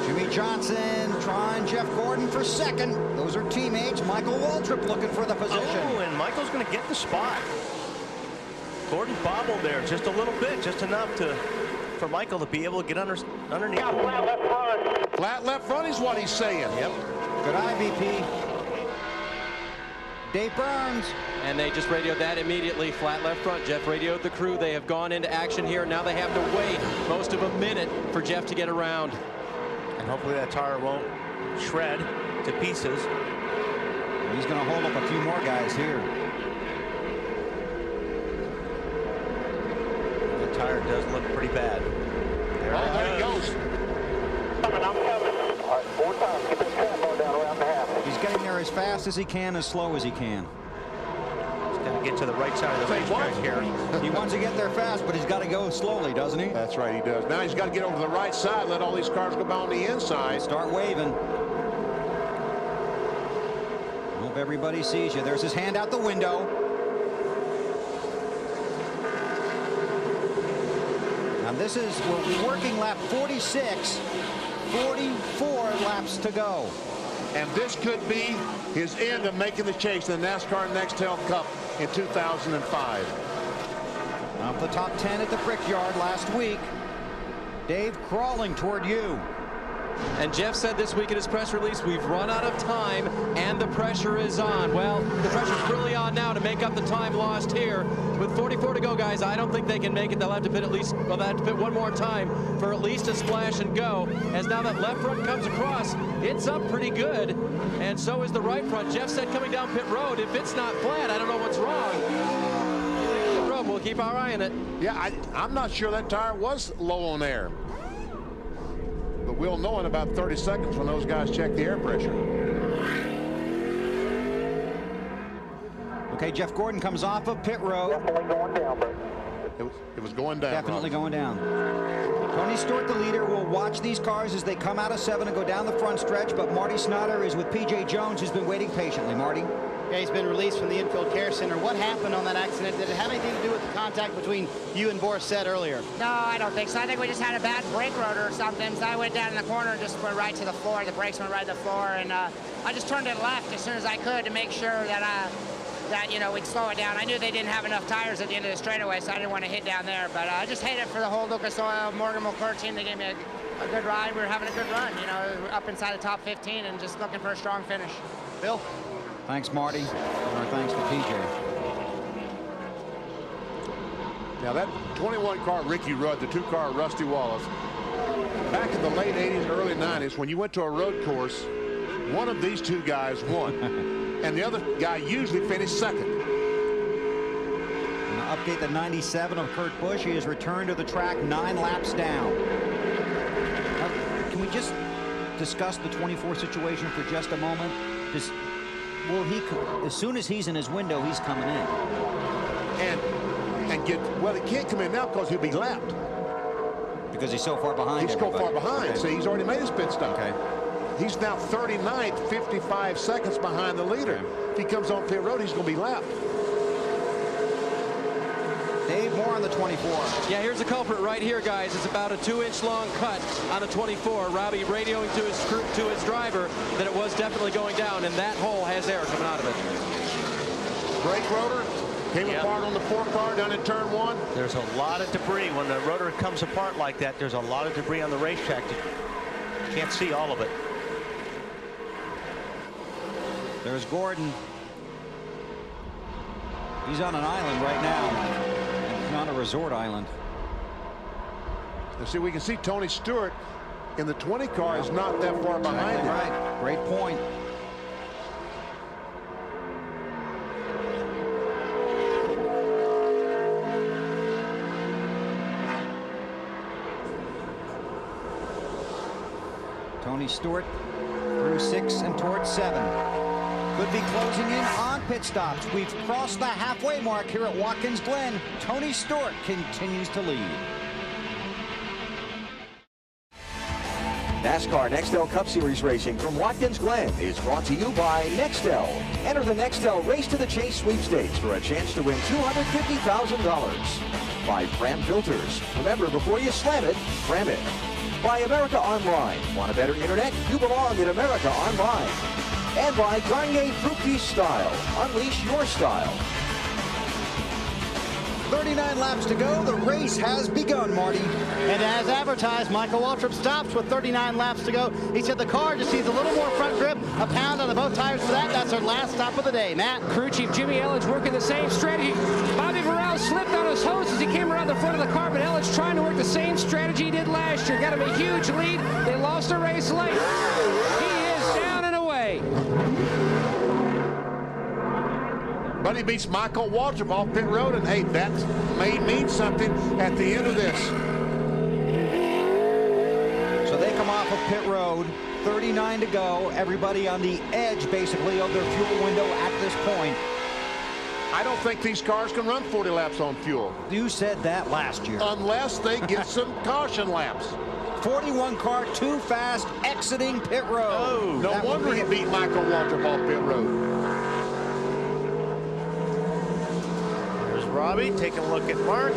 Jimmy Johnson trying Jeff Gordon for second. Those are teammates. Michael Waltrip looking for the position. Oh, and Michael's going to get the spot. Gordon bobbled there just a little bit, just enough for Michael to be able to get underneath. Yeah, flat left front. Flat left front is what he's saying. Yep. Good eye, VP. Dave Burns. And they just radioed that immediately. Flat left front. Jeff radioed the crew. They have gone into action here. Now they have to wait most of a minute for Jeff to get around. And hopefully that tire won't shred to pieces. He's going to hold up a few more guys here. The tire does look pretty bad. There he goes. I'm coming. All right, 4 times. Get this trap bar down around the half. He's getting there as fast as he can, as slow as he can. He's got to get to the right side of the racetrack here. He wants to get there fast, but he's got to go slowly, doesn't he? That's right, he does. Now he's got to get over to the right side, let all these cars go by on the inside. Start waving. Hope everybody sees you. There's his hand out the window. Now this is, we're working lap 46. 44 laps to go. And this could be his end of making the chase in the NASCAR Nextel Cup in 2005. Off the top 10 at the Brickyard last week. Dave crawling toward you. And Jeff said this week in his press release, we've run out of time and the pressure is on. Well, the pressure's really on now to make up the time lost here. With 44 to go, guys, I don't think they can make it. They'll have to pit at least, well, they'll have to pit one more time for at least a splash and go. As now that left front comes across, it's up pretty good. And so is the right front. Jeff said coming down pit road, if it's not flat, I don't know what's wrong. We'll keep our eye on it. Yeah, I'm not sure that tire was low on air. But we'll know in about 30 seconds when those guys check the air pressure. Okay, Jeff Gordon comes off of pit road. Definitely going down, but It was going down. Definitely going down. Tony Stewart, the leader, will watch these cars as they come out of 7 and go down the front stretch, but Marty Snotter is with P.J. Jones, who's been waiting patiently. Marty? Yeah, he's been released from the infield care center. What happened on that accident? Did it have anything to do with the contact between you and Boris said earlier? No, I don't think so. I think we just had a bad brake rotor or something. So I went down in the corner and just went right to the floor. The brakes went right to the floor, and I just turned it left as soon as I could to make sure that you know, we'd slow it down. I knew they didn't have enough tires at the end of the straightaway, so I didn't want to hit down there. But I just hate it for the whole Lucas Oil, Morgan McClure team. They gave me a good ride. We were having a good run, you know, up inside the top 15 and just looking for a strong finish. Bill? Thanks, Marty. Our thanks to PJ. Now that 21 car Ricky Rudd, the 2 car Rusty Wallace, back in the late 80s, early 90s, when you went to a road course, one of these 2 guys won. And the other guy usually finished second. An update the 97 of Kurt Busch. He has returned to the track 9 laps down. Now, can we just discuss the 24 situation for just a moment? Will he, as soon as he's in his window, he's coming in. And get, well, he can't come in now because he'll be lapped. Because he's so far behind. He's so far behind. Okay. See, he's already made his pit stop. Okay. He's now 39th, 55 seconds behind the leader. Okay. If he comes on pit road, he's going to be lapped. Dave, more on the 24. Yeah, here's the culprit right here, guys. It's about a 2-inch long cut on the 24. Robbie radioing to his driver that it was definitely going down, and that hole has air coming out of it. Brake rotor came apart on the 4 car down in turn 1. There's a lot of debris. When the rotor comes apart like that, there's a lot of debris on the racetrack. You can't see all of it. There's Gordon. He's on an island right now. It's not a resort island. And see, we can see Tony Stewart in the 20 car is not that far behind him. Right. Great point. Tony Stewart through 6 and towards 7. Could be closing in on pit stops. We've crossed the halfway mark here at Watkins Glen. Tony Stewart continues to lead. NASCAR Nextel Cup Series racing from Watkins Glen is brought to you by Nextel. Enter the Nextel Race to the Chase sweepstakes for a chance to win $250,000. By Fram Filters. Remember, before you slam it, Fram it. By America Online. Want a better internet? You belong in America Online. And by Garnier Fructis Style. Unleash your style. 39 laps to go. The race has begun, Marty. And as advertised, Michael Waltrip stops with 39 laps to go. He said the car just needs a little more front grip, a pound on the both tires for that. That's our last stop of the day. Matt? Crew Chief Jimmy Elledge working the same strategy. Bobby Burrell slipped on his hose as he came around the front of the car, but Elledge trying to work the same strategy he did last year. Got him a huge lead. They lost the race late. He is down and away. But he beats Michael Waltrip off pit road, and hey, that may mean something at the end of this. So they come off of pit road, 39 to go. Everybody on the edge, basically, of their fuel window at this point. I don't think these cars can run 40 laps on fuel. You said that last year. Unless they get some caution laps. 41 car too fast, exiting pit road. Oh, no wonder he beat Michael Waltrip off pit road. Robbie taking a look at Mark.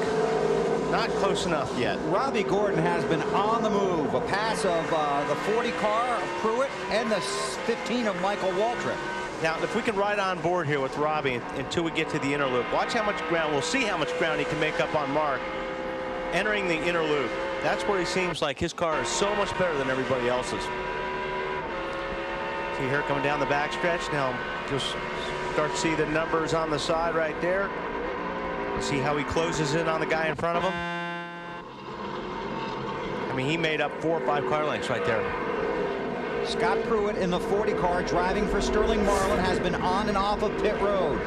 Not close enough yet. Robbie Gordon has been on the move. A pass of the 40 car of Pruitt and the 15 of Michael Waltrip. Now, if we can ride on board here with Robbie until we get to the inner loop, watch how much ground. We'll see how much ground he can make up on Mark entering the inner loop. That's where he seems like his car is so much better than everybody else's. See here coming down the backstretch. Now, just start to see the numbers on the side right there. See how he closes in on the guy in front of him. I mean, he made up 4 or 5 car lengths right there. Scott Pruitt in the 40 car driving for Sterling Marlin has been on and off of pit road.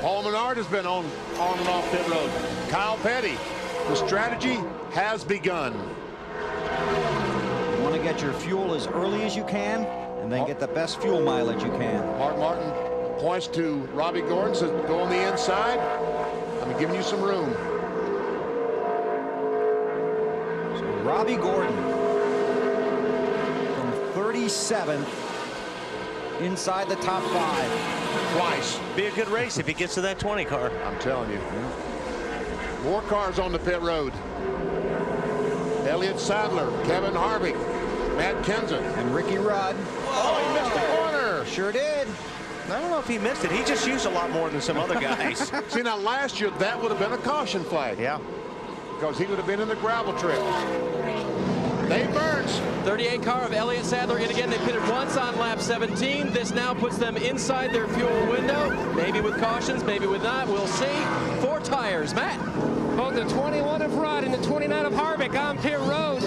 Paul Menard has been on and off pit road. Kyle Petty, the strategy has begun. You want to get your fuel as early as you can and then get the best fuel mileage you can. Mark Martin points to Robbie Gordon, says go on the inside. I'm giving you some room. So Robbie Gordon from 37th inside the top 5. Twice. Be a good race if he gets to that 20 car. I'm telling you. More cars on the pit road. Elliott Sadler, Kevin Harvick, Matt Kenseth, and Ricky Rudd. Oh, he missed the corner. Sure did. I don't know if he missed it. He just used a lot more than some other guys. See, now last year that would have been a caution flag. Yeah. Because he would have been in the gravel trip. Dave Burns. 38 car of Elliott Sadler in again. They pitted once on lap 17. This now puts them inside their fuel window. Maybe with cautions, maybe with not. We'll see. 4 tires. Matt. Both the 21 of Rudd and the 29 of Harvick on pit road.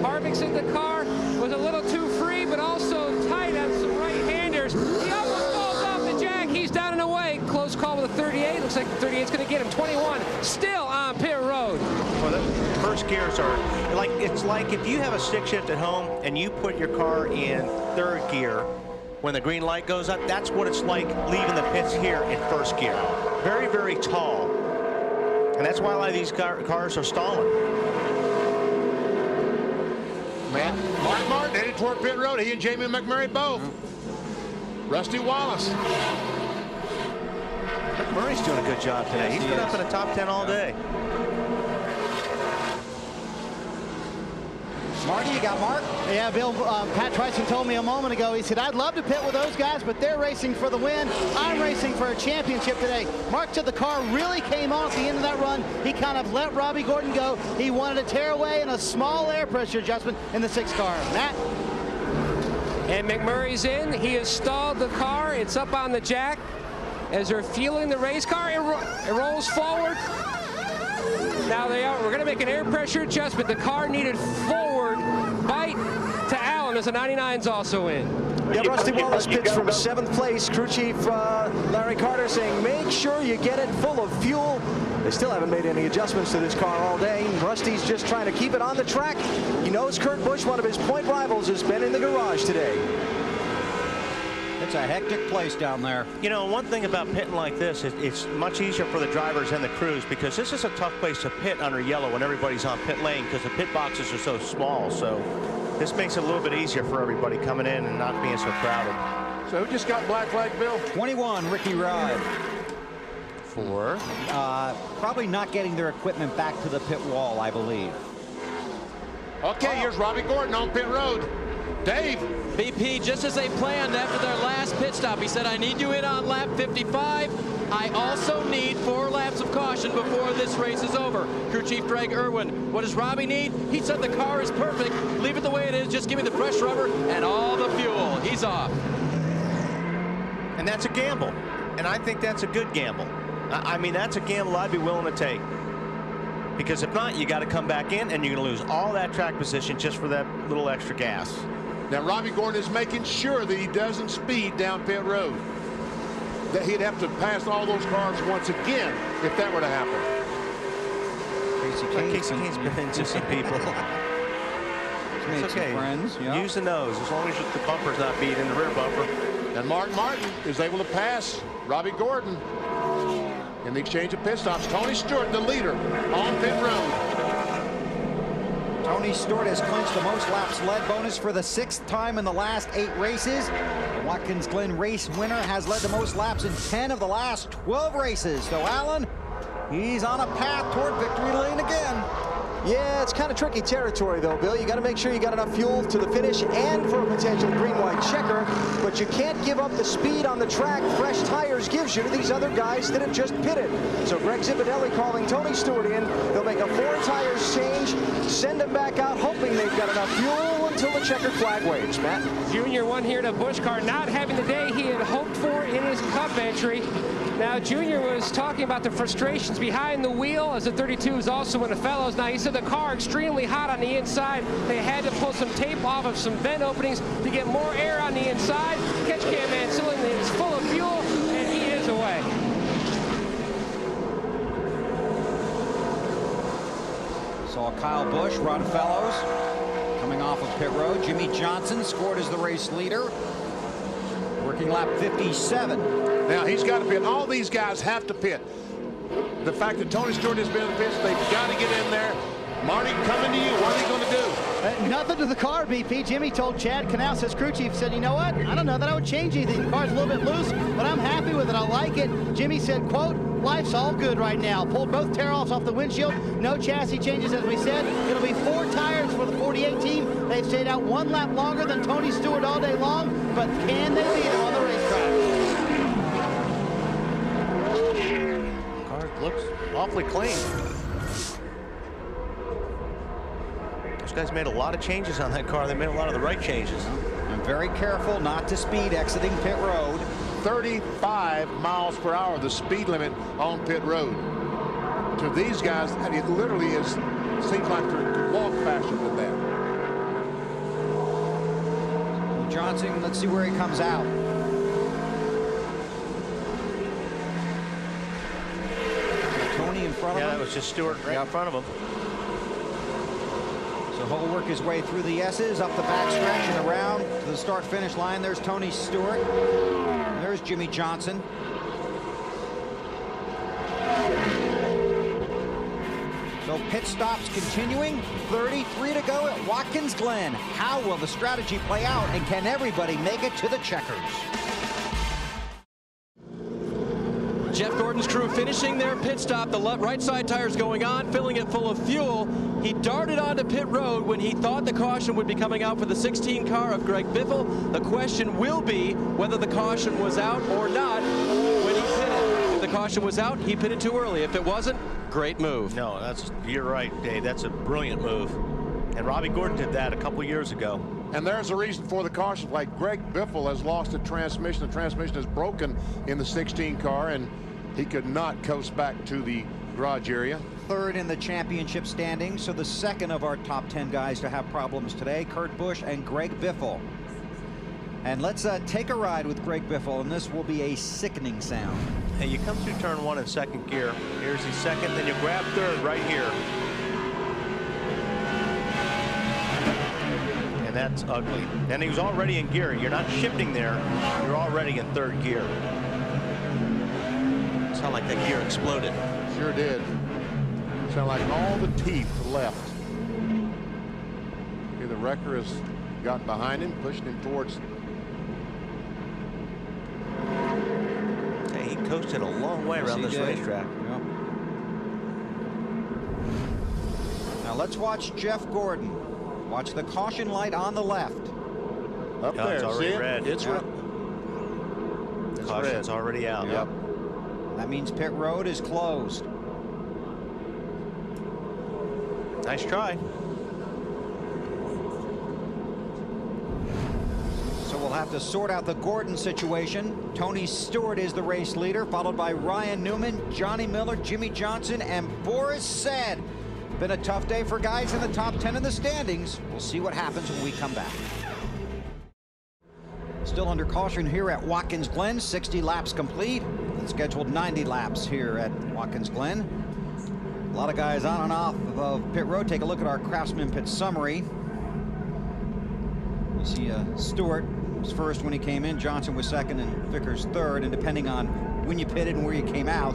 Harvick's in the car. Was a little too free, but also tight on some right-handers. He almost falls off the jack. He's down and away. Close call with a 38. Looks like the 38's going to get him. 21 still on pit road. Well, the first gears are like, it's like if you have a stick shift at home and you put your car in 3rd gear when the green light goes up, that's what it's like leaving the pits here in 1st gear. Very, very tall. And that's why a lot of these cars are stalling. Man, Mark Martin headed toward pit road. He and Jamie McMurray both. Rusty Wallace. McMurray's doing a good job today. He's been up in the top 10 all day. Marty, you got Mark? Yeah, Bill, Pat Tryson told me a moment ago, he said, I'd love to pit with those guys, but they're racing for the win. I'm racing for a championship today. Mark said the car really came on at the end of that run. He kind of let Robbie Gordon go. He wanted to tear away in a small air pressure adjustment in the 6 car. Matt? And McMurray's in. He has stalled the car. It's up on the jack. As they're fueling the race car, it rolls forward. Now we're going to make an air pressure adjustment. The car needed forward bite to Allen as the 99's also in. Yeah, Rusty Wallace pits from 7th place. Crew Chief Larry Carter saying, make sure you get it full of fuel. They still haven't made any adjustments to this car all day. Rusty's just trying to keep it on the track. He knows Kurt Busch, one of his point rivals, has been in the garage today. It's a hectic place down there. You know, one thing about pitting like this, it's much easier for the drivers and the crews because this is a tough place to pit under yellow when everybody's on pit lane because the pit boxes are so small. So this makes it a little bit easier for everybody coming in and not being so crowded. So who just got black flag, Bill? 21, Ricky Ride. For? Probably not getting their equipment back to the pit wall, I believe. Okay, here's Robbie Gordon on pit road. Dave. BP, just as they planned after their last pit stop, he said, I need you in on lap 55. I also need 4 laps of caution before this race is over. Crew Chief Greg Irwin, what does Robbie need? He said the car is perfect. Leave it the way it is. Just give me the fresh rubber and all the fuel. He's off. And that's a gamble. And I think that's a good gamble. I mean, that's a gamble I'd be willing to take. Because if not, you got to come back in and you're going to lose all that track position just for that little extra gas. Now, Robbie Gordon is making sure that he doesn't speed down pit road. That he'd have to pass all those cars once again if that were to happen. Casey Kane's been into some people. It's okay. Friends, yeah. Use the nose as long as the bumper's not beat in the rear bumper. And Martin is able to pass Robbie Gordon in the exchange of pit stops. Tony Stewart, the leader, on pit road. Tony Stewart has clinched the most laps led bonus for the 6th time in the last 8 races. The Watkins Glen race winner has led the most laps in 10 of the last 12 races. So Alan, he's on a path toward victory lane again. Yeah, it's kind of tricky territory, though, Bill. You got to make sure you got enough fuel to the finish and for a potential green-white checker, but you can't give up the speed on the track fresh tires gives you to these other guys that have just pitted. So Greg Zipadelli calling Tony Stewart in. They'll make a 4 tires change, send him back out, hoping they've got enough fuel until the checkered flag waves. Matt? Junior won here to Busch car, not having the day he had hoped for in his Cup entry. Now, Junior was talking about the frustrations behind the wheel as the 32 is also in the fellows. Now, he said the car extremely hot on the inside. They had to pull some tape off of some vent openings to get more air on the inside. Catch cam man cylinder is full of fuel, and he is away. Saw Kyle Busch, Rod Fellows, coming off of pit road. Jimmy Johnson scored as the race leader, working lap 57. Now, he's got to pit. All these guys have to pit. The fact that Tony Stewart has been in the pits, they've got to get in there. Marty, coming to you. What are they going to do? Nothing to the car, BP. Jimmy told Chad Canals, his crew chief, said, you know what? I don't know that I would change anything. The car's a little bit loose, but I'm happy with it. I like it. Jimmy said, quote, life's all good right now. Pulled both tear-offs off the windshield. No chassis changes, as we said. It'll be 4 tires for the 48 team. They've stayed out 1 lap longer than Tony Stewart all day long, but can they beat him on the racetrack? Looks awfully clean. Those guys made a lot of changes on that car. They made a lot of the right changes. And very careful not to speed exiting pit road. 35 miles per hour, the speed limit on pit road. To these guys, I mean, it literally is, seems like they're walk faster than that. Johnson, let's see where he comes out. In front of him. That was just Stewart right in front of him. So he'll work his way through the S's, up the backstretch and around to the start-finish line. There's Tony Stewart. There's Jimmy Johnson. So pit stops continuing. 33 to go at Watkins Glen. How will the strategy play out, and can everybody make it to the checkers? Jeff Gordon's crew finishing their pit stop. The right side tires going on, filling it full of fuel. He darted onto pit road when he thought the caution would be coming out for the 16 car of Greg Biffle. The question will be whether the caution was out or not when he pitted. If the caution was out, he pitted too early. If it wasn't, great move. No, you're right, Dave. That's a brilliant move. And Robbie Gordon did that a couple years ago. And there's a reason for the caution. Like Greg Biffle has lost a transmission. The transmission is broken in the 16 car, and he could not coast back to the garage area. 3rd in the championship standings, so the 2nd of our top 10 guys to have problems today, Kurt Busch and Greg Biffle. And let's take a ride with Greg Biffle, and this will be a sickening sound. Hey, you come through turn 1 in 2nd gear. Here's the 2nd, then you grab 3rd right here. And that's ugly. And he was already in gear. You're not shifting there. You're already already in third gear. Sound like that gear exploded. Sure did. Sound like all the teeth left. Okay, the wrecker has gotten behind him, pushed him towards. Hey, he coasted a long way around this racetrack. Yep. Now let's watch Jeff Gordon. Watch the caution light on the left. Up there, it's already see red. It's red. It's Caution's already out. Yep. That means pit road is closed. Nice try. So we'll have to sort out the Gordon situation. Tony Stewart is the race leader, followed by Ryan Newman, Johnny Miller, Jimmy Johnson, and Boris Said. Been a tough day for guys in the top 10 in the standings. We'll see what happens when we come back. Still under caution here at Watkins Glen, 60 laps complete. And scheduled 90 laps here at Watkins Glen. A lot of guys on and off of pit road. Take a look at our Craftsman pit summary. You see Stewart was first when he came in, Johnson was second, and Vickers third. And depending on when you pitted and where you came out,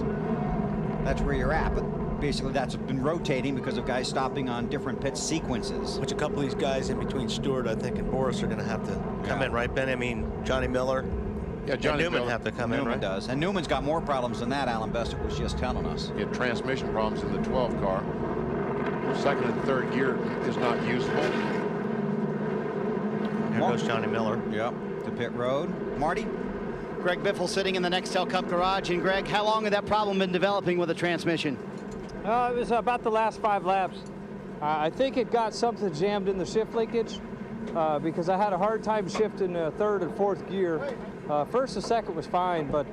that's where you're at. But basically that's been rotating because of guys stopping on different pit sequences. Which a couple of these guys in between Stewart, I think, and Boris are going to have to come in, right, Ben? I mean, Johnny Miller. Yeah, Johnny Newman Miller. have to come in, right? Does. And Newman's got more problems than that, Alan Bestick was just telling us. He had transmission problems in the 12 car. Second and third gear is not usable. Here goes Johnny Miller. Yep. To pit road. Marty? Greg Biffle sitting in the Nextel Cup garage. And Greg, how long had that problem been developing with the transmission? It was about the last 5 laps. I think it got something jammed in the shift linkage because I had a hard time shifting third and fourth gear. First and second was fine, but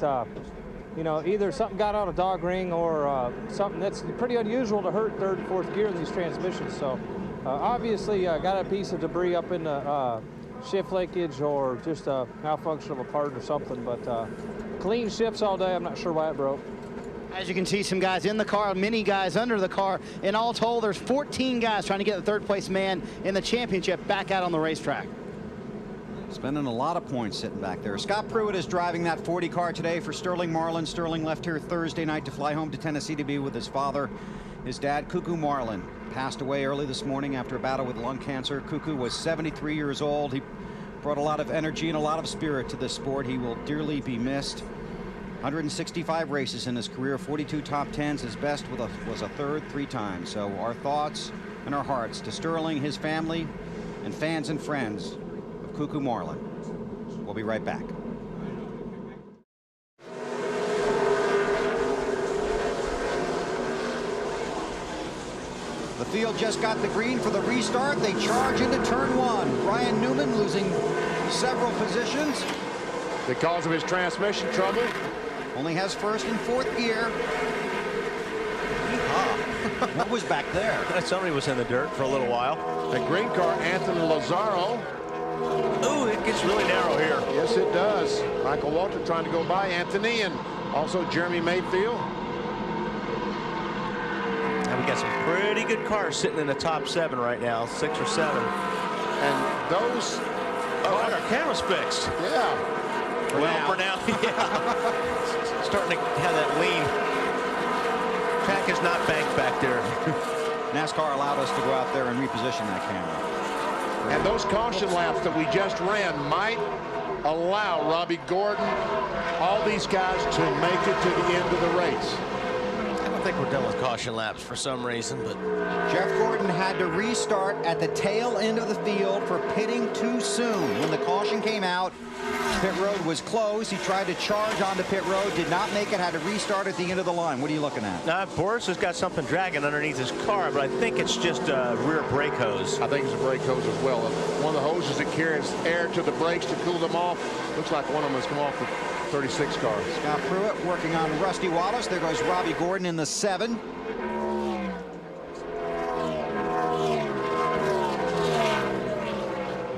you know, either something got on a dog ring or something that's pretty unusual to hurt third and fourth gear in these transmissions. So obviously got a piece of debris up in the shift linkage or just a malfunction of a part or something, but clean shifts all day. I'm not sure why it broke. As you can see, some guys in the car, many guys under the car. In all told, there's 14 guys trying to get the third place man in the championship back out on the racetrack. Spending a lot of points sitting back there. Scott Pruitt is driving that 40 car today for Sterling Marlin. Sterling left here Thursday night to fly home to Tennessee to be with his father. His dad, Cuckoo Marlin, passed away early this morning after a battle with lung cancer. Cuckoo was 73 years old. He brought a lot of energy and a lot of spirit to this sport. He will dearly be missed. 165 races in his career, 42 top 10s. His best was a third 3 times. So our thoughts and our hearts to Sterling, his family, and fans and friends of Cuckoo Marlin. We'll be right back. The field just got the green for the restart. They charge into turn 1. Ryan Newman losing several positions. Because of his transmission trouble. Only has first and fourth gear. What was back there? Somebody was in the dirt for a little while. The green car, Anthony Lazaro. Ooh, it gets really narrow here. Yes, it does. Michael Walter trying to go by Anthony and also Jeremy Mayfield. And we got some pretty good cars sitting in the top 7 right now, 6 or 7. And those... Oh, our camera's fixed. Yeah. Well, for now, yeah. Starting to have that lean. Track is not banked back there. NASCAR allowed us to go out there and reposition that camera. And those caution laps that we just ran might allow Robbie Gordon, all these guys to make it to the end of the race. I don't think we're done with caution laps for some reason, but Jeff Gordon had to restart at the tail end of the field for pitting too soon. When the caution came out, pit road was closed. He tried to charge onto pit road, did not make it, had to restart at the end of the line. What are you looking at? Boris has got something dragging underneath his car, but I think it's just a rear brake hose. I think it's a brake hose as well. One of the hoses that carries air to the brakes to cool them off. Looks like one of them has come off the 36 car. Scott Pruitt working on Rusty Wallace. There goes Robbie Gordon in the 7.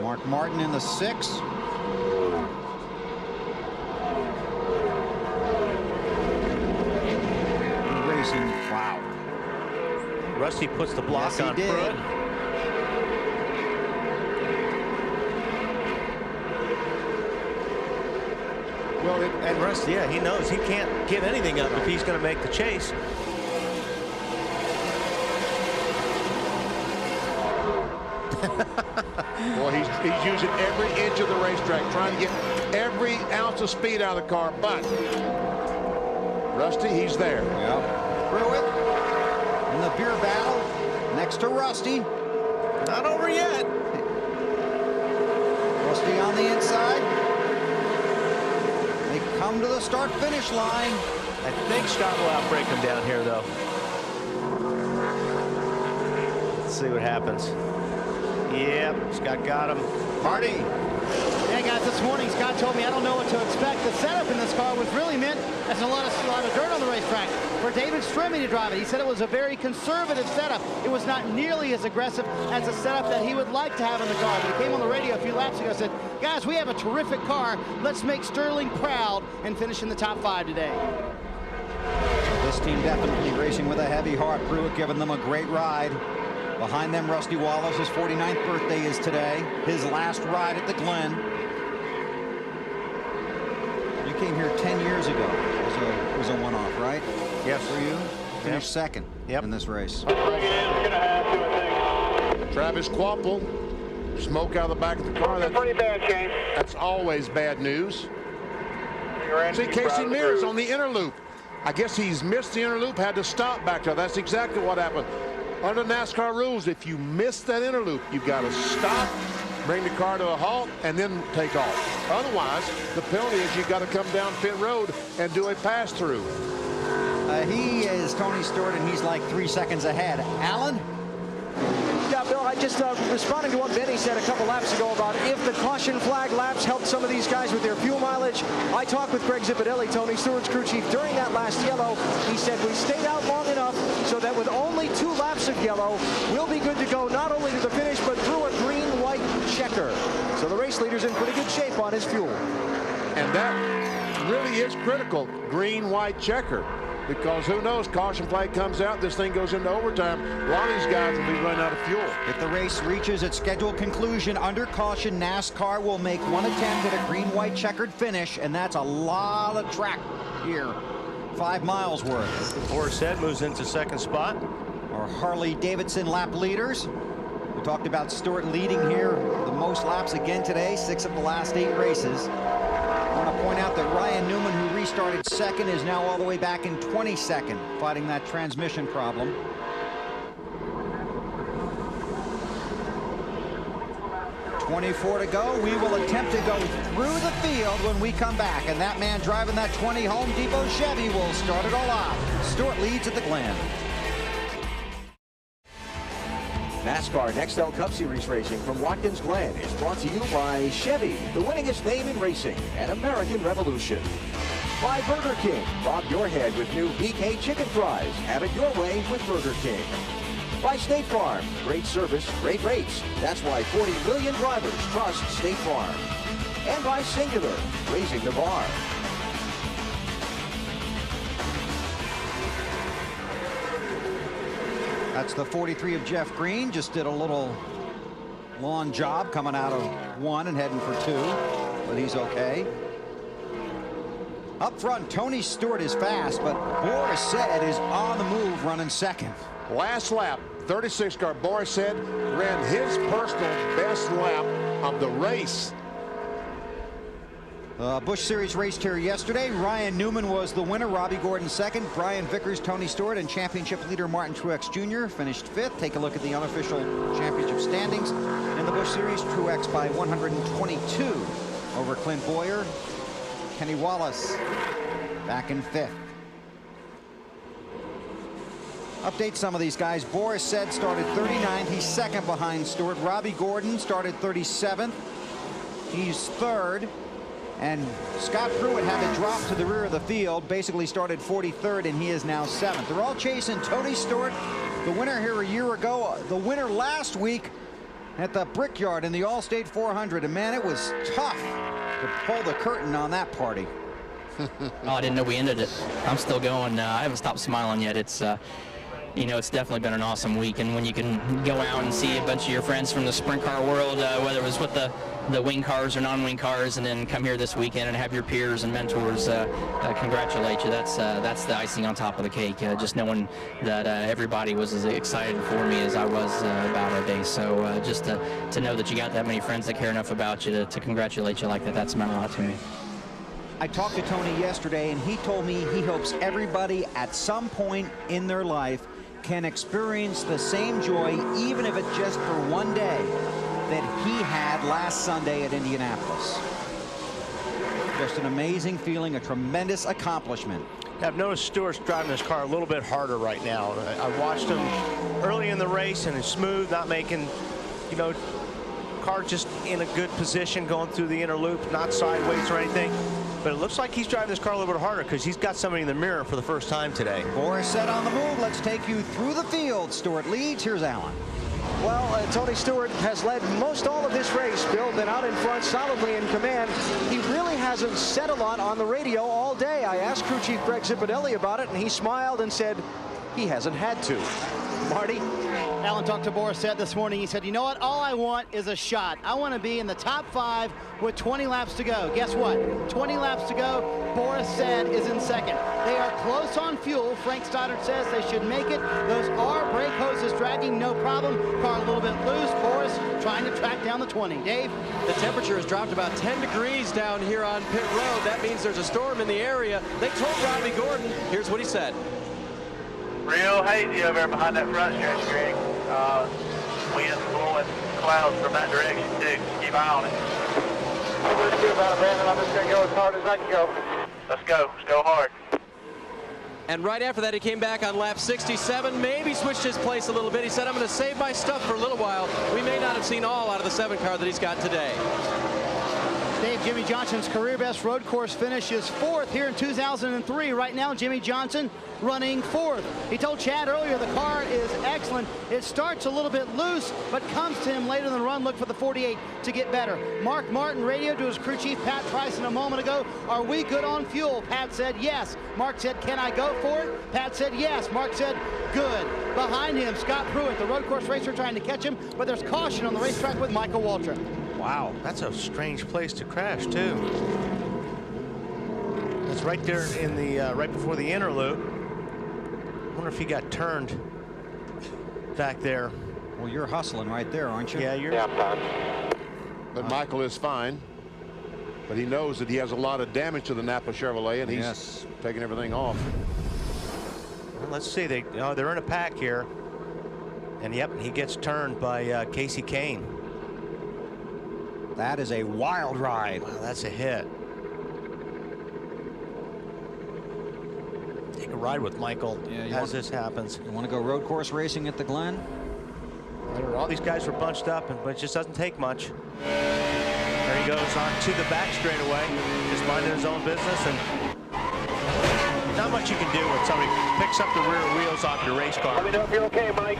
Mark Martin in the 6. Racing. Wow. Rusty puts the block on Pruitt. Well, and Rusty, yeah, he knows he can't give anything up if he's going to make the chase. Boy, he's using every inch of the racetrack, trying to get every ounce of speed out of the car, but Rusty, he's there. Yeah. Pruitt in the beer battle next to Rusty. Not over yet. Rusty on the inside. They come to the start-finish line. I think Scott will outbreak him down here, though. Let's see what happens. Yep, Scott got him. Hardy. Yeah, guys, this morning Scott told me I don't know what to expect. The setup in this car was really meant as a lot of dirt on the racetrack for David Strimmy to drive it. He said it was a very conservative setup. It was not nearly as aggressive as a setup that he would like to have in the car. But he came on the radio a few laps ago and said, guys, we have a terrific car. Let's make Sterling proud and finish in the top 5 today. This team definitely racing with a heavy heart. Pruitt giving them a great ride. Behind them, Rusty Wallace. His 49th birthday is today. His last ride at the Glen. You came here 10 years ago. It was a one-off, right? Yes. For you? Finished second in this race. Travis Quapple, smoke out of the back of the car. That's pretty bad, James. That's always bad news. See, Casey Mears on the inner loop. I guess he's missed the inner loop, had to stop back there. That's exactly what happened. Under NASCAR rules, if you miss that inner loop, you've got to stop, bring the car to a halt, and then take off. Otherwise, the penalty is you've got to come down pit road and do a pass-through. He is Tony Stewart, and he's like 3 seconds ahead. Alan? Yeah, Bill, I just responding to what Benny said a couple laps ago about if the caution flag laps helped some of these guys with their fuel mileage. I talked with Greg Zipadelli, Tony Stewart's crew chief, during that last yellow. He said we stayed out long enough so that with only 2 laps of yellow, we'll be good to go not only to the finish, but through a green-white checker. So the race leader's in pretty good shape on his fuel. And that really is critical, green-white checker. Because who knows, caution flag comes out, this thing goes into overtime. A lot of these guys will be running out of fuel. If the race reaches its scheduled conclusion under caution, NASCAR will make one attempt at a green-white checkered finish, and that's a lot of track here. 5 miles worth. Boris Said moves into second spot. Our Harley-Davidson lap leaders. We talked about Stewart leading here the most laps again today, 6 of the last 8 races. I want to point out that Ryan Newman, who restarted second, is now all the way back in 22nd, fighting that transmission problem. .24 to go. We will attempt to go through the field when we come back, and that man driving that 20 Home Depot Chevy will start it all off. Stewart leads at the Glen. NASCAR Nextel Cup Series racing from Watkins Glen is brought to you by Chevy, the winningest name in racing, and American Revolution. By Burger King, bob your head with new BK chicken fries. Have it your way with Burger King. By State Farm, great service, great rates. That's why 40 million drivers trust State Farm. And by Singular, raising the bar. That's the 43 of Jeff Green. Just did a little lawn job coming out of 1 and heading for 2, but he's okay. Up front, Tony Stewart is fast, but Boris Said is on the move running second. Last lap, 36 car, Boris Said ran his personal best lap of the race. Busch Series raced here yesterday. Ryan Newman was the winner. Robbie Gordon second. Brian Vickers, Tony Stewart, and championship leader Martin Truex Jr. finished 5th. Take a look at the unofficial championship standings. In the Busch Series, Truex by 122 over Clint Boyer. Kenny Wallace back in 5th. Update some of these guys. Boris Said started 39th. He's second behind Stewart. Robbie Gordon started 37th. He's 3rd. And Scott Pruitt had to drop to the rear of the field, basically started 43rd, and he is now 7th. They're all chasing Tony Stewart, the winner here a year ago, the winner last week at the Brickyard in the Allstate 400. And man, it was tough to pull the curtain on that party. Oh, I didn't know we ended it. I'm still going. I haven't stopped smiling yet. It's you know, it's definitely been an awesome week. And when you can go out and see a bunch of your friends from the sprint car world, whether it was with the wing cars or non-wing cars, and then come here this weekend and have your peers and mentors congratulate you. That's the icing on top of the cake. Just knowing that everybody was as excited for me as I was about our day. So just to know that you got that many friends that care enough about you to congratulate you like that, that's meant a lot to me. I talked to Tony yesterday, and he told me he hopes everybody at some point in their life can experience the same joy, even if it's just for one day, that he had last Sunday at Indianapolis. Just an amazing feeling, a tremendous accomplishment. I've noticed Stewart's driving his car a little bit harder right now. I watched him early in the race, and it's smooth, not making, you know, car just in a good position going through the inner loop, not sideways or anything. But it looks like he's driving this car a little bit harder because he's got somebody in the mirror for the first time today. Boris set on the move. Let's take you through the field. Stewart leads. Here's Alan. Well, Tony Stewart has led most all of this race. Bill been out in front, solidly in command. He really hasn't said a lot on the radio all day. I asked crew chief Greg Zipadelli about it, and he smiled and said he hasn't had to. Marty? Alan talked to Boris Said this morning. He said, you know what? All I want is a shot. I want to be in the top 5 with 20 laps to go. Guess what? 20 laps to go. Boris Said is in second. They are close on fuel. Frank Stoddard says they should make it. Those are brake hoses dragging, no problem. Car a little bit loose. Boris trying to track down the 20. Dave? The temperature has dropped about 10 degrees down here on pit road. That means there's a storm in the area. They told Robbie Gordon. Here's what he said. Real hazy over there behind that front stretch, Greg. Winds blowing clouds from that direction, too. Just keep an eye on it. Let's do about it, Brandon. I'm just going to go as hard as I can go. Let's go. Let's go hard. And right after that, he came back on lap 67, maybe switched his place a little bit. He said, I'm going to save my stuff for a little while. We may not have seen all out of the 7 car that he's got today. Dave, Jimmy Johnson's career best road course finish is 4th here in 2003. Right now, Jimmy Johnson running 4th. He told Chad earlier the car is excellent. It starts a little bit loose, but comes to him later in the run. Look for the 48 to get better. Mark Martin radioed to his crew chief Pat Tryson a moment ago. Are we good on fuel? Pat said yes. Mark said, can I go for it? Pat said yes. Mark said, good. Behind him, Scott Pruitt, the road course racer, trying to catch him, but there's caution on the racetrack with Michael Waltrip. Wow, that's a strange place to crash, too. It's right there in the right before the inner loop. I wonder if he got turned back there. Well, you're hustling right there, aren't you? Yeah, you're. Yeah, I'm fine. But Michael is fine. But he knows that he has a lot of damage to the Napa Chevrolet, and he's taking everything off. Well, let's see. They're in a pack here. And yep, he gets turned by Casey Kane. That is a wild ride. Wow, that's a hit. Take a ride with Michael as this happens. You want to go road course racing at the Glen? All these guys were bunched up, but it just doesn't take much. There he goes on to the back straightaway, just minding his own business, and not much you can do when somebody picks up the rear wheels off your race car. Let me know if you're okay, Mike.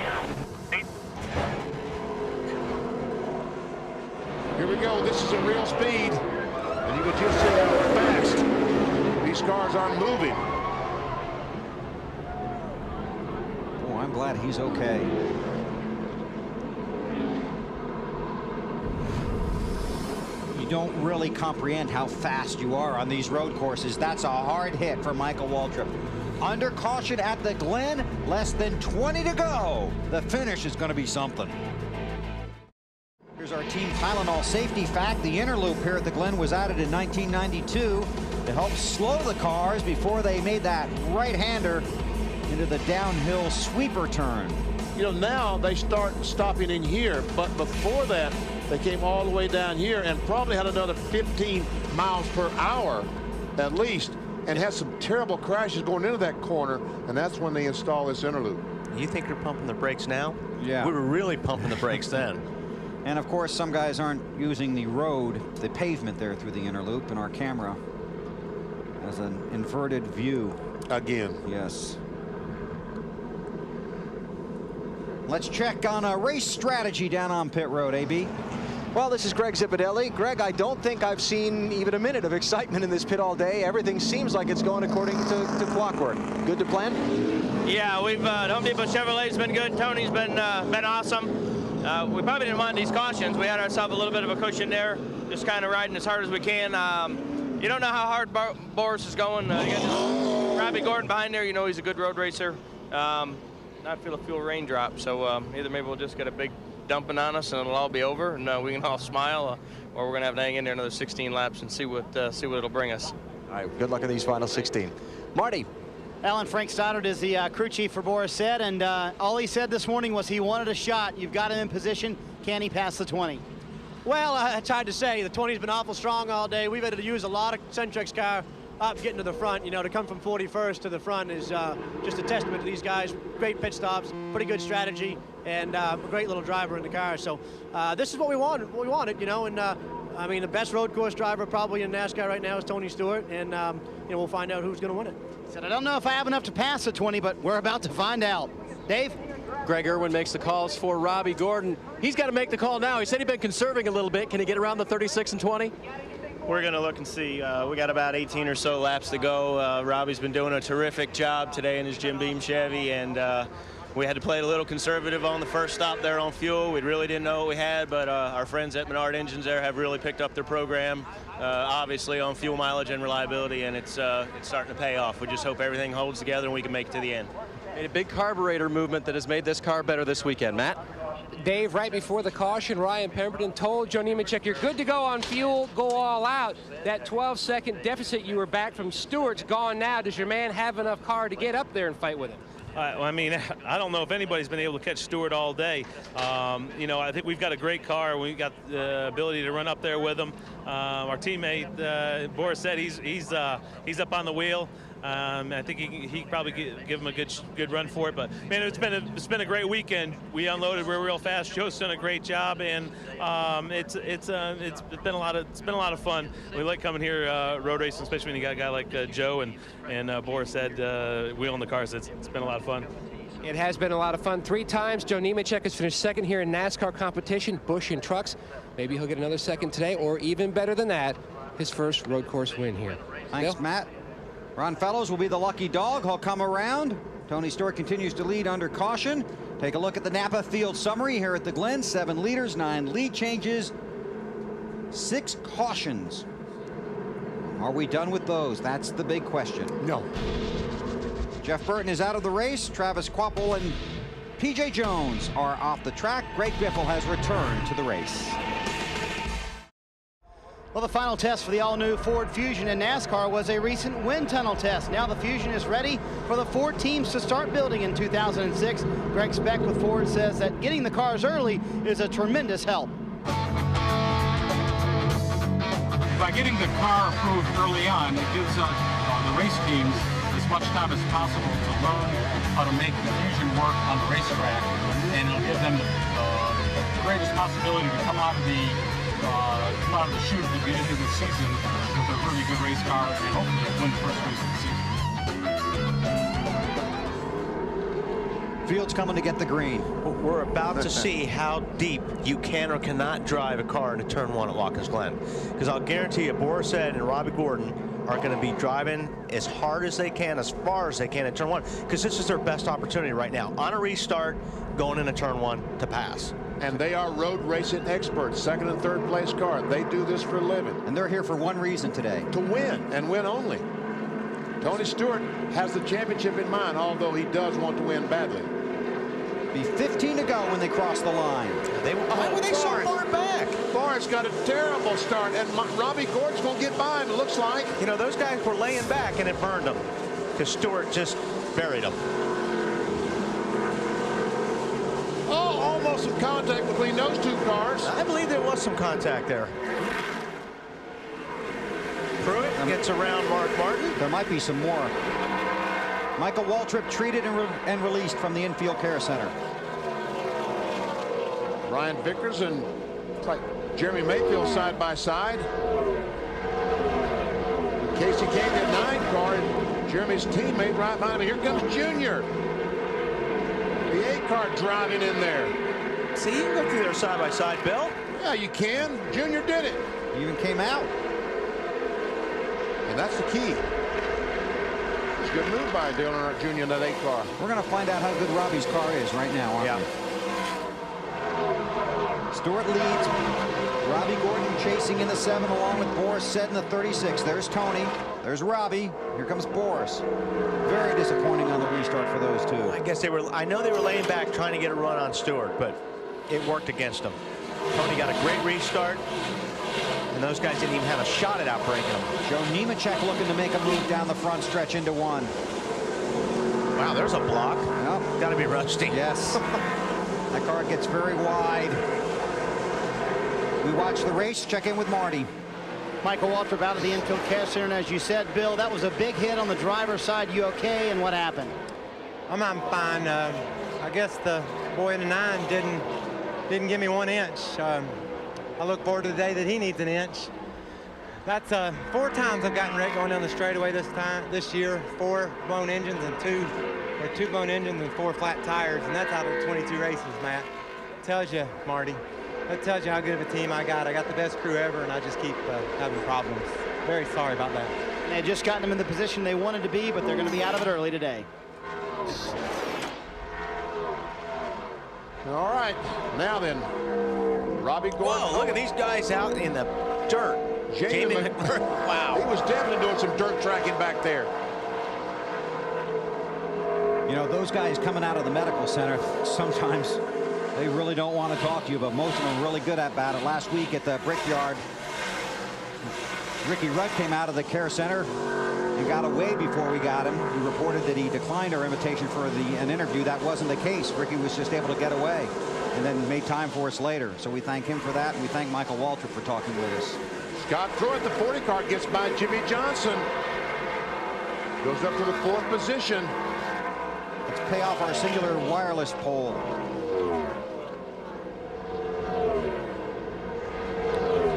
Here we go. This is a real speed. And you can just see how fast these cars aren't moving. Oh, I'm glad he's okay. You don't really comprehend how fast you are on these road courses. That's a hard hit for Michael Waltrip. Under caution at the Glen, less than 20 to go. The finish is going to be something. Here's our Team Tylenol safety fact. The inner loop here at the Glen was added in 1992 to help slow the cars before they made that right-hander into the downhill sweeper turn. You know, now they start stopping in here, but before that, they came all the way down here and probably had another 15 miles per hour at least, and had some terrible crashes going into that corner, and that's when they install this inner loop. You think they're pumping the brakes now? Yeah. We were really pumping the brakes then. And of course, some guys aren't using the road, the pavement there through the inner loop, and our camera has an inverted view. Again. Yes. Let's check on a race strategy down on pit road, AB. Well, this is Greg Zipadelli. Greg, I don't think I've seen even a minute of excitement in this pit all day. Everything seems like it's going according to clockwork. Good to plan? Yeah, we've Home Depot Chevrolet's been good. Tony's been awesome. We probably didn't mind these cautions. We had ourselves a little bit of a cushion there, just kind of riding as hard as we can. You don't know how hard Boris is going. You got Robbie Gordon behind there. You know he's a good road racer. Not feel a fuel raindrop, so either maybe we'll just get a big dumping on us and it'll all be over, and we can all smile, or we're going to have to hang in there another 16 laps and see what it'll bring us. All right, good luck in these final 16. Marty. Alan, Frank Stoddard is the crew chief for Boris Said, and all he said this morning was he wanted a shot. You've got him in position. Can he pass the 20? Well, it's hard to say. The 20's been awful strong all day. We've had to use a lot of Centrex car up getting to the front. You know, to come from 41st to the front is just a testament to these guys. Great pit stops, pretty good strategy, and a great little driver in the car. So this is what we wanted, you know, and I mean, the best road course driver probably in NASCAR right now is Tony Stewart, and you know, we'll find out who's going to win it. He said, I don't know if I have enough to pass the 20, but we're about to find out. Dave? Greg Irwin makes the calls for Robbie Gordon. He's got to make the call now. He said he'd been conserving a little bit. Can he get around the 36 and 20? We're going to look and see. We got about 18 or so laps to go. Robbie's been doing a terrific job today in his Jim Beam Chevy, and we had to play a little conservative on the first stop there on fuel. We really didn't know what we had, but our friends at Menard Engines there have really picked up their program, obviously on fuel mileage and reliability, and it's starting to pay off. We just hope everything holds together and we can make it to the end. A big carburetor movement that has made this car better this weekend. Matt? Dave, right before the caution, Ryan Pemberton told Joe Nemechek, you're good to go on fuel, go all out. That 12-second deficit you were back from Stewart's gone now. Does your man have enough car to get up there and fight with him? I mean, I don't know if anybody's been able to catch Stewart all day. You know, I think we've got a great car. We've got the ability to run up there with him. Our teammate, Boris Said, he's up on the wheel. I think he probably give him a good run for it. But man, it's been a great weekend. We unloaded real fast. Joe's done a great job, and it's been a lot of fun. We like coming here road racing, especially when you got a guy like Joe and Boris Said wheeling the cars. It's been a lot of fun. It has been a lot of fun. 3 times Joe Nemechek has finished second here in NASCAR competition, Busch and trucks. Maybe he'll get another second today, or even better than that, his first road course win here. Thanks, Bill? Matt. Ron Fellows will be the lucky dog. He'll come around. Tony Stewart continues to lead under caution. Take a look at the Napa field summary here at the Glen. 7 leaders, 9 lead changes, 6 cautions. Are we done with those? That's the big question. No. Jeff Burton is out of the race. Travis Kvapil and P.J. Jones are off the track. Greg Biffle has returned to the race. Well, the final test for the all-new Ford Fusion in NASCAR was a recent wind tunnel test. Now the Fusion is ready for the Ford teams to start building in 2006. Greg Speck with Ford says that getting the cars early is a tremendous help. By getting the car approved early on, it gives the race teams as much time as possible to learn how to make the Fusion work on the racetrack, and it'll give them the greatest possibility to come out of the chute at the beginning of the season with a really good race car and hopefully win the first race of the season. Field's coming to get the green. We're about to see how deep you can or cannot drive a car into turn 1 at Watkins Glen. Because I'll guarantee you, Boris Said and Robbie Gordon are going to be driving as hard as they can, as far as they can in turn 1, because this is their best opportunity right now. On a restart, going into turn 1 to pass. And they are road racing experts, 2nd and 3rd place car. They do this for a living. And they're here for one reason today. To win, and win only. Tony Stewart has the championship in mind, although he does want to win badly. Be 15 to go when they cross the line. Why were they so far back? Forrest got a terrible start, and Robbie Gordon's going to get by him, it looks like. You know, those guys were laying back, and it burned them because Stewart just buried them. Oh, almost some contact between those 2 cars. I believe there was some contact there. Pruitt gets around Mark Martin. There might be some more. Michael Waltrip treated and released from the infield care center. Ryan Vickers and like Jeremy Mayfield side by side. Casey Kane at 9 car, and Jeremy's teammate right behind him. Here comes Junior. The 8 car driving in there. See, you can go through there side by side, Bill. Yeah, you can. Junior did it. He even came out. And that's the key. It's a good move by Dale Earnhardt Jr. in that 8 car. We're going to find out how good Robbie's car is right now, aren't we? Stewart leads. Robbie Gordon chasing in the 7 along with Boris Said in the 36. There's Tony. There's Robbie. Here comes Boris. Very disappointing on the restart for those two. I guess I know they were laying back trying to get a run on Stewart, but it worked against them. Tony got a great restart, and those guys didn't even have a shot at outbreaking him. Joe Nemechek looking to make a move down the front stretch into 1. Wow, there's a block. Yep. Got to be Rusty. Yes. That car gets very wide. We watch the race. Check in with Marty. Michael Waltrip out of the infield cash center, and as you said, Bill, that was a big hit on the driver's side. You okay? And what happened? I'm fine. I guess the boy in the 9 didn't give me 1 inch. I look forward to the day that he needs an inch. That's 4 times I've gotten wrecked going down the straightaway this year. 4 blown engines and 2 blown engines and 4 flat tires, and that's out of 22 races, Matt. Tells you, Marty. That tells you how good of a team I got. I got the best crew ever, and I just keep having problems. Very sorry about that. They had just gotten them in the position they wanted to be, but they're going to be out of it early today. All right, now then, Robbie Gordon. Whoa, look at these guys out in the dirt. Jamie McMurray. Wow. He was definitely doing some dirt tracking back there. You know, those guys coming out of the medical center, sometimes they really don't want to talk to you, but most of them are really good about it. Last week at the Brickyard, Ricky Rudd came out of the care center and got away before we got him. He reported that he declined our invitation for an interview. That wasn't the case. Ricky was just able to get away and then made time for us later. So we thank him for that, and we thank Michael Waltrip for talking with us. Scott Pruitt, the 40 car, gets by Jimmy Johnson. Goes up to the 4th position. Let's pay off our singular wireless pole.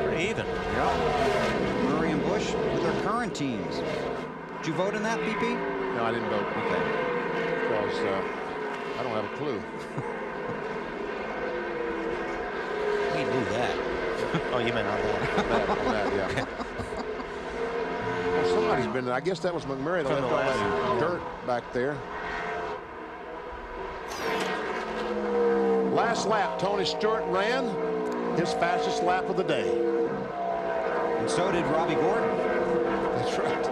Pretty even. Yeah. Murray and Bush with their current teams. Did you vote in that, BP? No, I didn't vote. Okay. Because I don't have a clue. We knew that. Oh, you meant on that. On that, yeah. Well, somebody's been there. I guess that was McMurray that left all that dirt back there. Last lap, Tony Stewart ran his fastest lap of the day. And so did Robbie Gordon. That's right.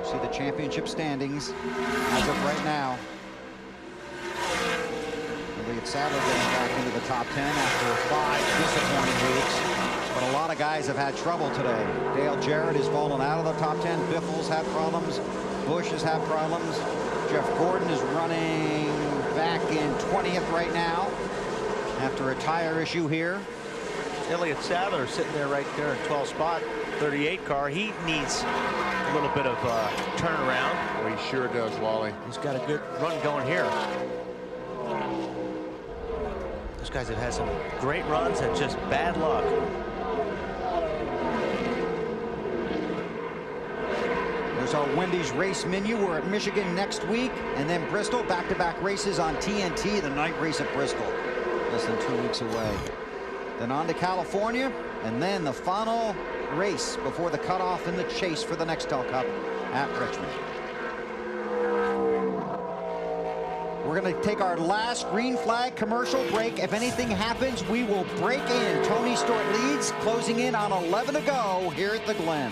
See the championship standings as of right now. It's Sadler getting back into the top 10 after 5 disappointing weeks. But a lot of guys have had trouble today. Dale Jarrett has fallen out of the top 10. Biffle's had problems. Bush has had problems. Jeff Gordon is running back in 20th right now after a tire issue here. Elliott Sadler sitting there right there in 12th spot, 38 car. He needs a little bit of turnaround. Well, he sure does, Wally. He's got a good run going here. Those guys have had some great runs and just bad luck. There's our Wendy's race menu. We're at Michigan next week, and then Bristol. Back-to-back races on TNT, the night race at Bristol. Less than 2 weeks away. Then on to California, and then the final race before the cutoff in the chase for the Nextel Cup at Richmond. We're going to take our last green flag commercial break. If anything happens, we will break in. Tony Stewart leads, closing in on 11 to go here at the Glen.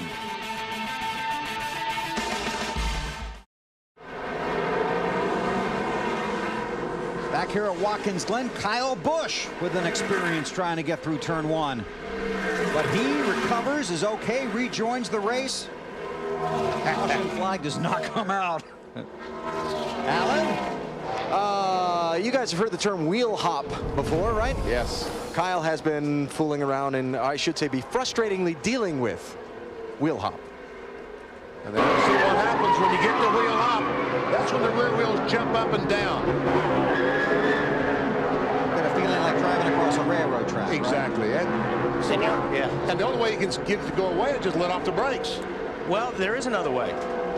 Back here at Watkins Glen, Kyle Busch with an experience trying to get through turn 1. But he recovers, is okay, rejoins the race. Caution flag does not come out. Alan? You guys have heard the term wheel hop before, right? Yes. Kyle has been fooling around and I should say be frustratingly dealing with wheel hop. And then you see what happens when you get the wheel hop. That's when the rear wheels jump up and down. Got a feeling like driving across a railroad track. Exactly. Right? And the only way you can get it to go away is just let off the brakes. Well, there is another way.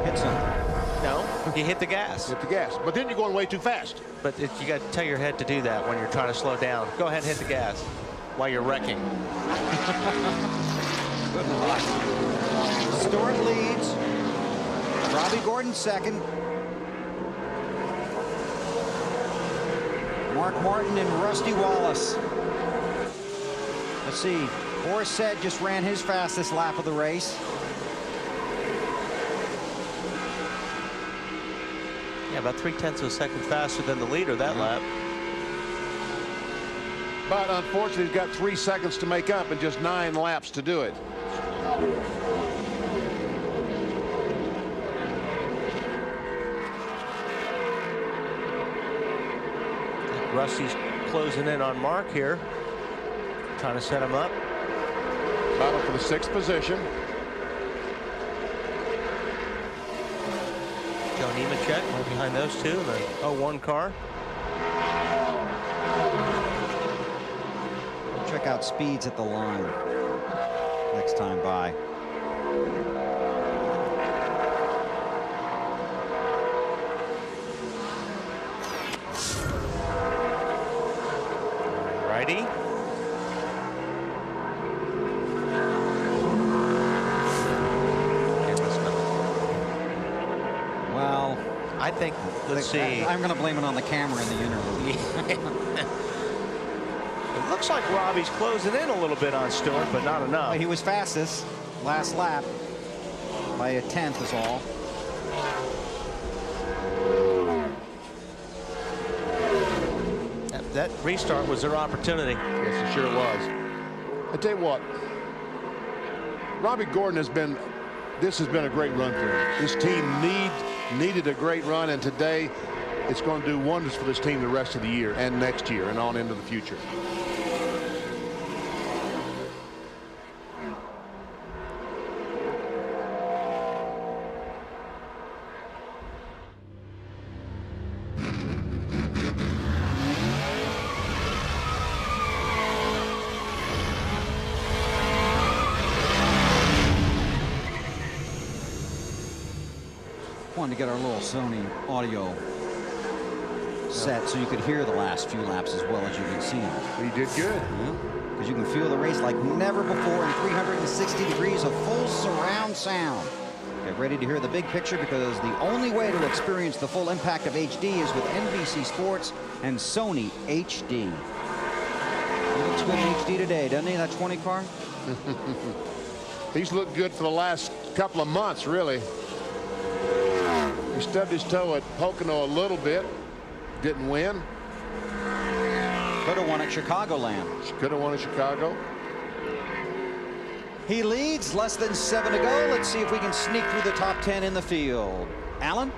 Hit some. No, you hit the gas. Hit the gas. But then you're going way too fast. But you got to tell your head to do that when you're trying to slow down. Go ahead and hit the gas while you're wrecking. Good luck. Stewart leads. Robbie Gordon second. Mark Martin and Rusty Wallace. Let's see. Boris said just ran his fastest lap of the race. Yeah, about 0.3 of a second faster than the leader that lap. But unfortunately, he's got 3 seconds to make up and just 9 laps to do it. Rusty's closing in on Mark here, trying to set him up. Battle for the 6th position. Joe Nemechek right behind those two in the 01 car. Check out speeds at the line next time by. Righty. Well, I think, let's see. I'm going to blame it on the camera in the interview. It looks like Robbie's closing in a little bit on Stewart, but not enough. He was fastest last lap by a 1/10 is all. That restart was their opportunity. Yes, it sure was. I tell you what, Robbie Gordon has been, this has been a great run for him. This team needed a great run, and today it's going to do wonders for this team the rest of the year and next year and on into the future. Wanted to get our little Sony audio set so you could hear the last few laps as well as you can see them. He did good. Because you can feel the race like never before in 360 degrees of full surround sound. Get ready to hear the big picture, because the only way to experience the full impact of HD is with NBC Sports and Sony HD. He looks good in HD today, doesn't he, that 20 car? He's looked good for the last couple of months, really. He stubbed his toe at Pocono a little bit. Didn't win. Could have won at Chicagoland. Could have won at Chicago. He leads, less than 7 to go. Let's see if we can sneak through the top 10 in the field. Alan?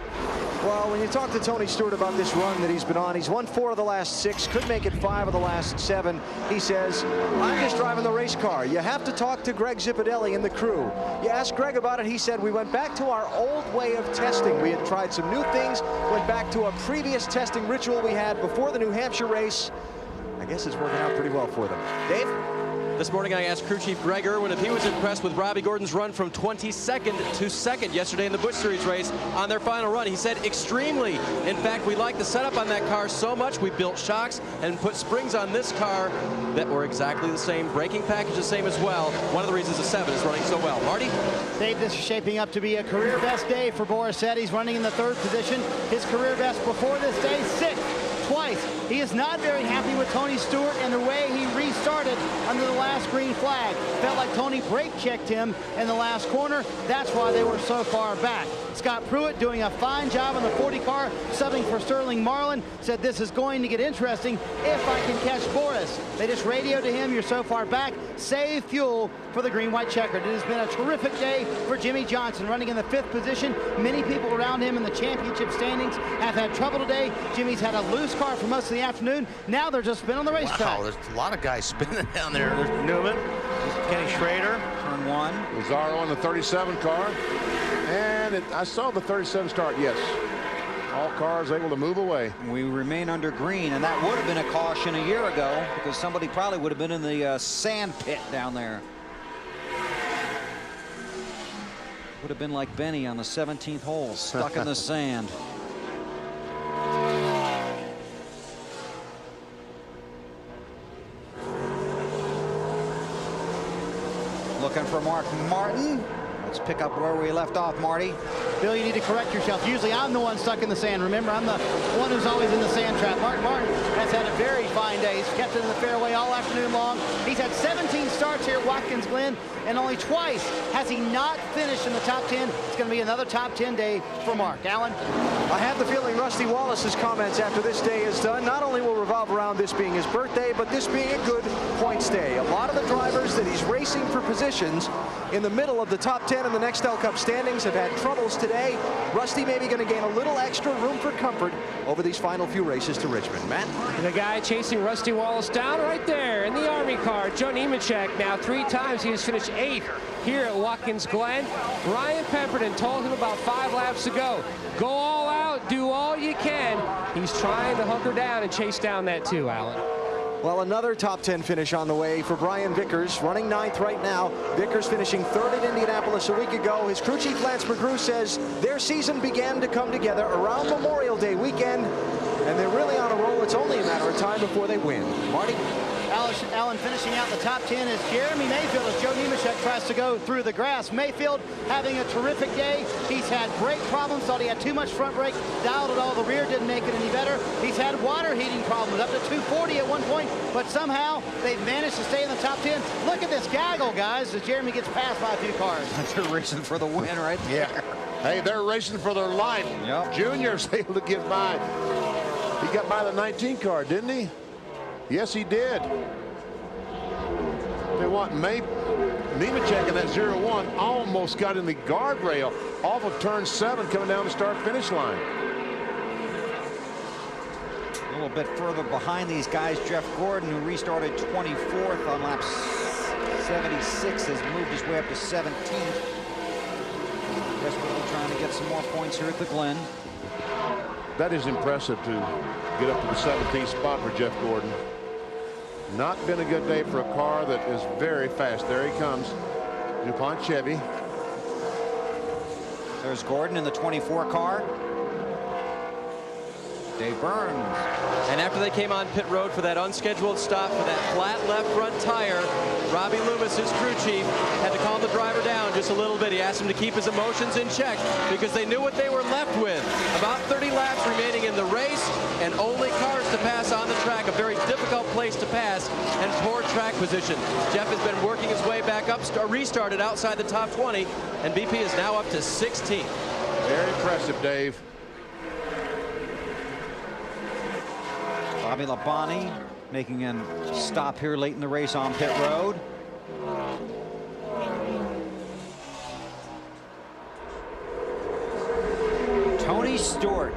Well, when you talk to Tony Stewart about this run that he's been on, he's won 4 of the last 6, could make it 5 of the last 7. He says, I'm just driving the race car. You have to talk to Greg Zipadelli and the crew. You asked Greg about it. He said, we went back to our old way of testing. We had tried some new things, went back to a previous testing ritual we had before the New Hampshire race. I guess it's working out pretty well for them. Dave? This morning I asked crew chief Greg Irwin if he was impressed with Robbie Gordon's run from 22nd to 2nd yesterday in the Busch Series race on their final run. He said extremely. In fact, we liked the setup on that car so much we built shocks and put springs on this car that were exactly the same. Braking package the same as well. One of the reasons the 7 is running so well. Marty? Dave, this is shaping up to be a career best day for Borisset. He's running in the 3rd position. His career best before this day, 6th. Twice. He is not very happy with Tony Stewart and the way he restarted under the last green flag. Felt like Tony brake checked him in the last corner. That's why they were so far back. Scott Pruitt doing a fine job on the 40 car, subbing for Sterling Marlin, said this is going to get interesting if I can catch Boris. They just radioed to him, you're so far back, save fuel for the green-white checkered. It has been a terrific day for Jimmy Johnson, running in the 5th position. Many people around him in the championship standings have had trouble today. Jimmy's had a loose car for most of the afternoon. Now they're just spinning the racetrack. Wow, there's a lot of guys spinning down there. There's Newman, Kenny Schrader. Turn 1. Lazaro on the 37 car. And I saw the 37 start, yes. All cars able to move away. We remain under green, and that would have been a caution a year ago because somebody probably would have been in the sand pit down there. Would have been like Benny on the 17th hole, stuck in the sand. Looking for Mark Martin. Let's pick up where we left off, Marty. Bill, you need to correct yourself. Usually I'm the one stuck in the sand. Remember, I'm the one who's always in the sand trap. Mark Martin has had a very fine day. He's kept it in the fairway all afternoon long. He's had 17 starts here at Watkins Glen, and only twice has he not finished in the top 10. It's going to be another top 10 day for Mark. Alan? I have the feeling Rusty Wallace's comments after this day is done not only will revolve around this being his birthday, but this being a good points day. A lot of the drivers that he's racing for positions in the middle of the top 10 in the Nextel Cup standings have had troubles today. Rusty may be going to gain a little extra room for comfort over these final few races to Richmond. Matt? The guy chasing Rusty Wallace down right there in the Army car, Joe Nemechek. Now 3 times he has finished 8th here at Watkins Glen. Ryan Pemberton told him about 5 laps to go. Go all out, do all you can. He's trying to hunker down and chase down that 2, Alan. Well, another top 10 finish on the way for Brian Vickers, running 9th right now. Vickers finishing 3rd at Indianapolis a week ago. His crew chief Lance McGrew says their season began to come together around Memorial Day weekend, and they're really on a roll. It's only a matter of time before they win. Marty? Alan finishing out the top 10 is Jeremy Mayfield as Joe Nemechek tries to go through the grass. Mayfield having a terrific day. He's had brake problems, thought he had too much front brake, dialed it all the rear, didn't make it any better. He's had water heating problems up to 240 at one point, but somehow they've managed to stay in the top 10. Look at this gaggle, guys, as Jeremy gets passed by a few cars. They're racing for the win right there. Yeah. Hey, they're racing for their life. Yep. Junior's able to get by. He got by the 19 car, didn't he? Yes, he did. They want Nemechek in that 0-1 almost got in the guardrail off of turn 7 coming down the start-finish line. A little bit further behind these guys, Jeff Gordon, who restarted 24th on lap 76, has moved his way up to 17th. Desperately trying to get some more points here at the Glen. That is impressive to get up to the 17th spot for Jeff Gordon. Not been a good day for a car that is very fast. There he comes. DuPont Chevy. There's Gordon in the 24 car. Dave Burns. And after they came on pit road for that unscheduled stop for that flat left front tire, Robbie Loomis, his crew chief, had to calm the driver down just a little bit. He asked him to keep his emotions in check because they knew what they were left with. About 30 laps remaining in the race and only cars to pass on the track. A very difficult place to pass and poor track position. Jeff has been working his way back up, restarted outside the top 20, and BP is now up to 16th. Very impressive, Dave. Bobby Labonte making a stop here late in the race on pit road. Tony Stewart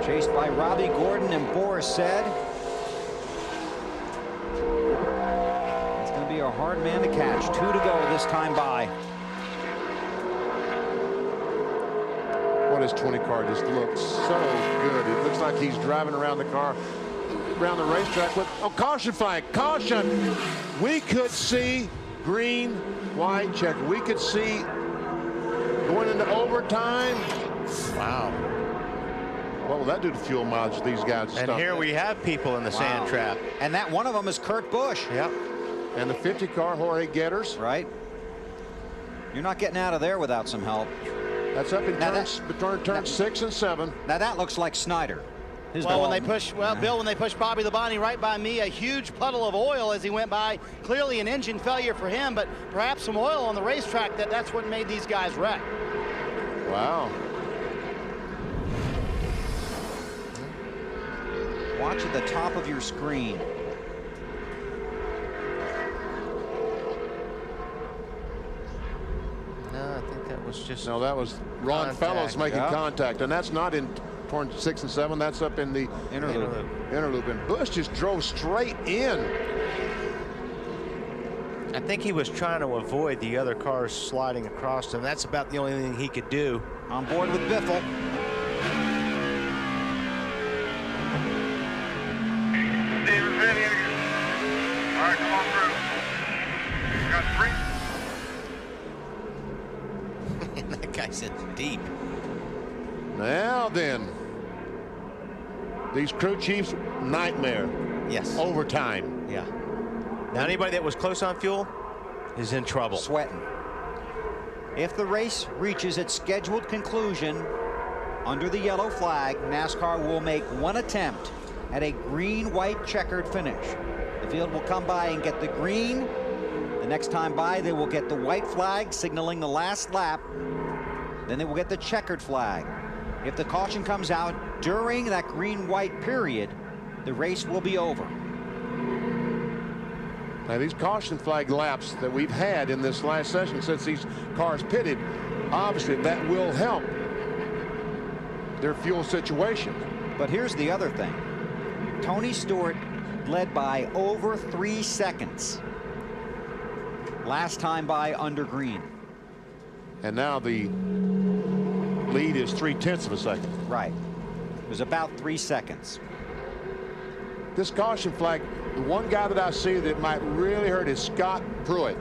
chased by Robbie Gordon and Boris said it's going to be a hard man to catch. 2 to go this time by. Well, his 20 car just looks so good. It looks like he's driving around the car, around the racetrack with, oh, caution flag, caution. We could see green, white checker. We could see going into overtime. Wow. What will that do to fuel mileage of these guys? And here we have people in the sand trap. And that one of them is Kurt Busch. Yep. And the 50 car, Jorge Getters. Right. You're not getting out of there without some help. That's up in turn 6 and 7. Now that looks like Snyder. Well, when they push, Bill, when they push Bobby Labonte right by me, a huge puddle of oil as he went by. Clearly an engine failure for him, but perhaps some oil on the racetrack. That's what made these guys wreck. Wow. Watch at the top of your screen. No, I think that was just. No, that was Ron contact. Fellows making contact, and that's not in turn 6 and 7. That's up in the interloop. And Busch just drove straight in. I think he was trying to avoid the other cars sliding across him. That's about the only thing he could do. On board with Biffle. Steven's ready. All right, come on through. We got 3. That guy's in deep. Now then, these crew chiefs, nightmare. Yes. Overtime. Yeah. Now anybody that was close on fuel is in trouble. Sweating. If the race reaches its scheduled conclusion under the yellow flag, NASCAR will make one attempt at a green-white checkered finish. The field will come by and get the green. The next time by, they will get the white flag signaling the last lap. Then they will get the checkered flag. If the caution comes out during that green-white period, the race will be over. Now, these caution flag laps that we've had in this last session since these cars pitted, obviously that will help their fuel situation. But here's the other thing. Tony Stewart led by over 3 seconds. Last time by under green. And now the lead is 0.3 of a second. Right. It was about 3 seconds. This caution flag, the one guy that I see that might really hurt is Scott Pruitt.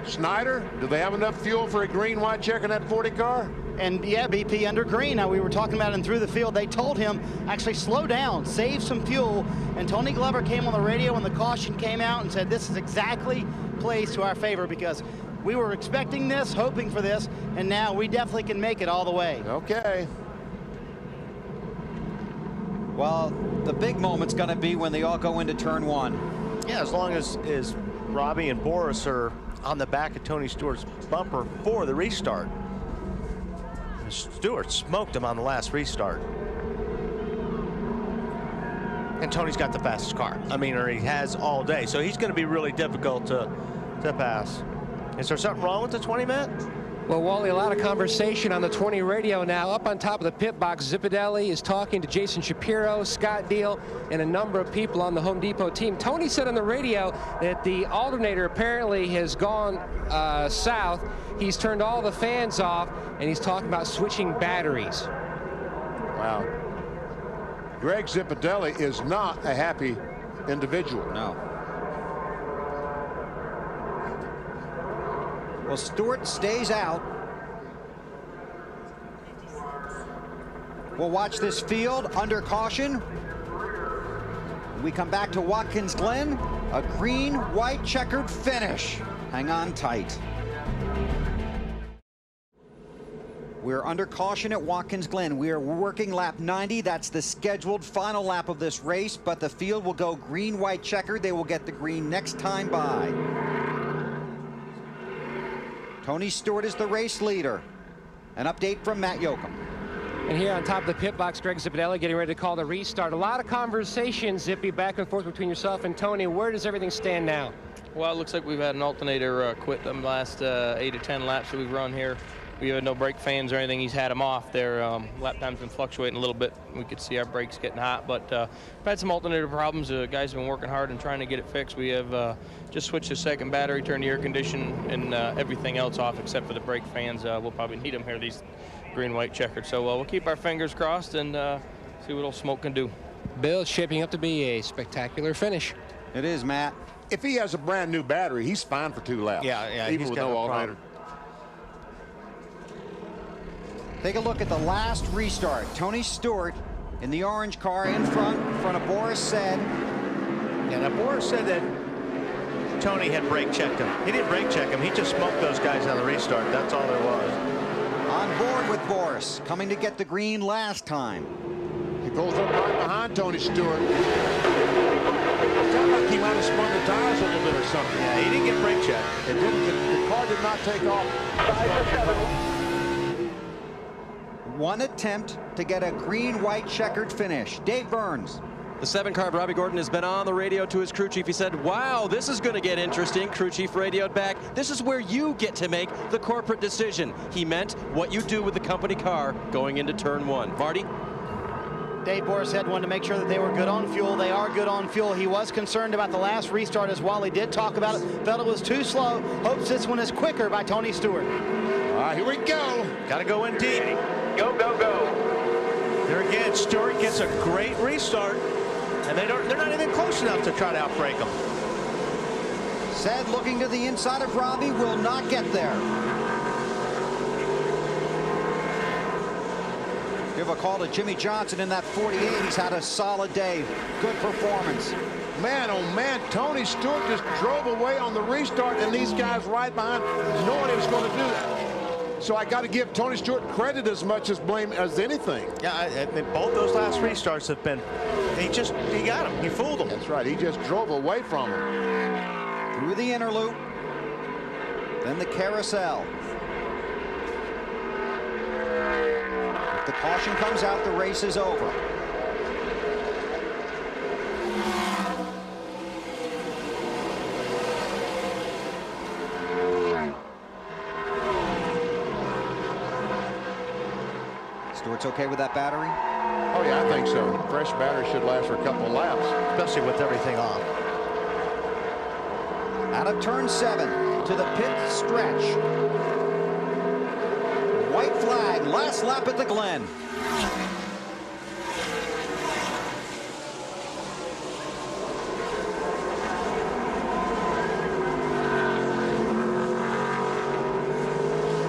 Snyder, do they have enough fuel for a green-white check in that 40 car? And yeah, BP under green. Now we were talking about him through the field. They told him actually slow down, save some fuel. And Tony Glover came on the radio when the caution came out and said this is exactly plays to our favor because we were expecting this, hoping for this, and now we definitely can make it all the way. Okay. Well, the big moment's going to be when they all go into turn one. Yeah, as long as Robbie and Boris are on the back of Tony Stewart's bumper for the restart. Stewart smoked him on the last restart. And Tony's got the fastest car. I mean, or he has all day. So he's going to be really difficult to pass. Is there something wrong with the 20, Matt? Well, Wally, a lot of conversation on the 20 radio now. Up on top of the pit box, Zipadelli is talking to Jason Shapiro, Scott Deal, and a number of people on the Home Depot team. Tony said on the radio that the alternator apparently has gone south. He's turned all the fans off, and he's talking about switching batteries. Wow. Greg Zipadelli is not a happy individual. No. Well, Stewart stays out. We'll watch this field under caution. When we come back to Watkins Glen, a green-white checkered finish. Hang on tight. We're under caution at Watkins Glen. We are working lap 90. That's the scheduled final lap of this race, but the field will go green-white checkered. They will get the green next time by. Tony Stewart is the race leader. An update from Matt Yoakum. And here on top of the pit box, Greg Zipadelli getting ready to call the restart. A lot of conversation, Zippy, back and forth between yourself and Tony. Where does everything stand now? Well, it looks like we've had an alternator quit the last 8 to 10 laps that we've run here. We have no brake fans or anything. He's had them off. Their lap time's been fluctuating a little bit. We could see our brakes getting hot, but we've had some alternator problems. The guys have been working hard and trying to get it fixed. We have just switched the second battery, turned the air condition, and everything else off except for the brake fans. We'll probably need them here, these green-white checkered. So we'll keep our fingers crossed and see what old smoke can do. Bill, it's shaping up to be a spectacular finish. It is, Matt. If he has a brand new battery, he's fine for 2 laps. Yeah, even with no alternator. Take a look at the last restart. Tony Stewart in the orange car in front of Boris Said. Yeah, now Boris said that Tony had brake checked him. He didn't brake check him. He just smoked those guys on the restart. That's all there was. On board with Boris, coming to get the green last time. He pulls up right behind Tony Stewart. It sounded like he might have spun the tires a little bit or something. Yeah, he didn't get brake checked. It didn't. The car did not take off. 5-7. One attempt to get a green-white checkered finish. Dave Burns. The 7 car of Robbie Gordon has been on the radio to his crew chief. He said, wow, this is going to get interesting. Crew chief radioed back. This is where you get to make the corporate decision. He meant what you do with the company car going into turn 1. Marty? Dave Boris had wanted to make sure that they were good on fuel. They are good on fuel. He was concerned about the last restart as Wally did talk about it. Felt it was too slow. Hopes this one is quicker by Tony Stewart. All right, here we go. Got to go in deep. Go, go, go. There again, Stewart gets a great restart, and they're not even close enough to try to outbrake him. Said looking to the inside of Robbie, will not get there. Give a call to Jimmy Johnson in that 48. He's had a solid day. Good performance. Man, oh man, Tony Stewart just drove away on the restart, and these guys right behind, knowing he was going to do that. So I got to give Tony Stewart credit as much as blame as anything. Yeah, I mean, both those last restarts have been, he got him. He fooled him. That's right. He just drove away from him. Through the inner loop. Then the carousel. If the caution comes out, the race is over. Stewart's okay with that battery? Oh, yeah, I think so. Fresh battery should last for a couple of laps. Especially with everything off. Out of turn 7 to the pit stretch. White flag, last lap at the Glen.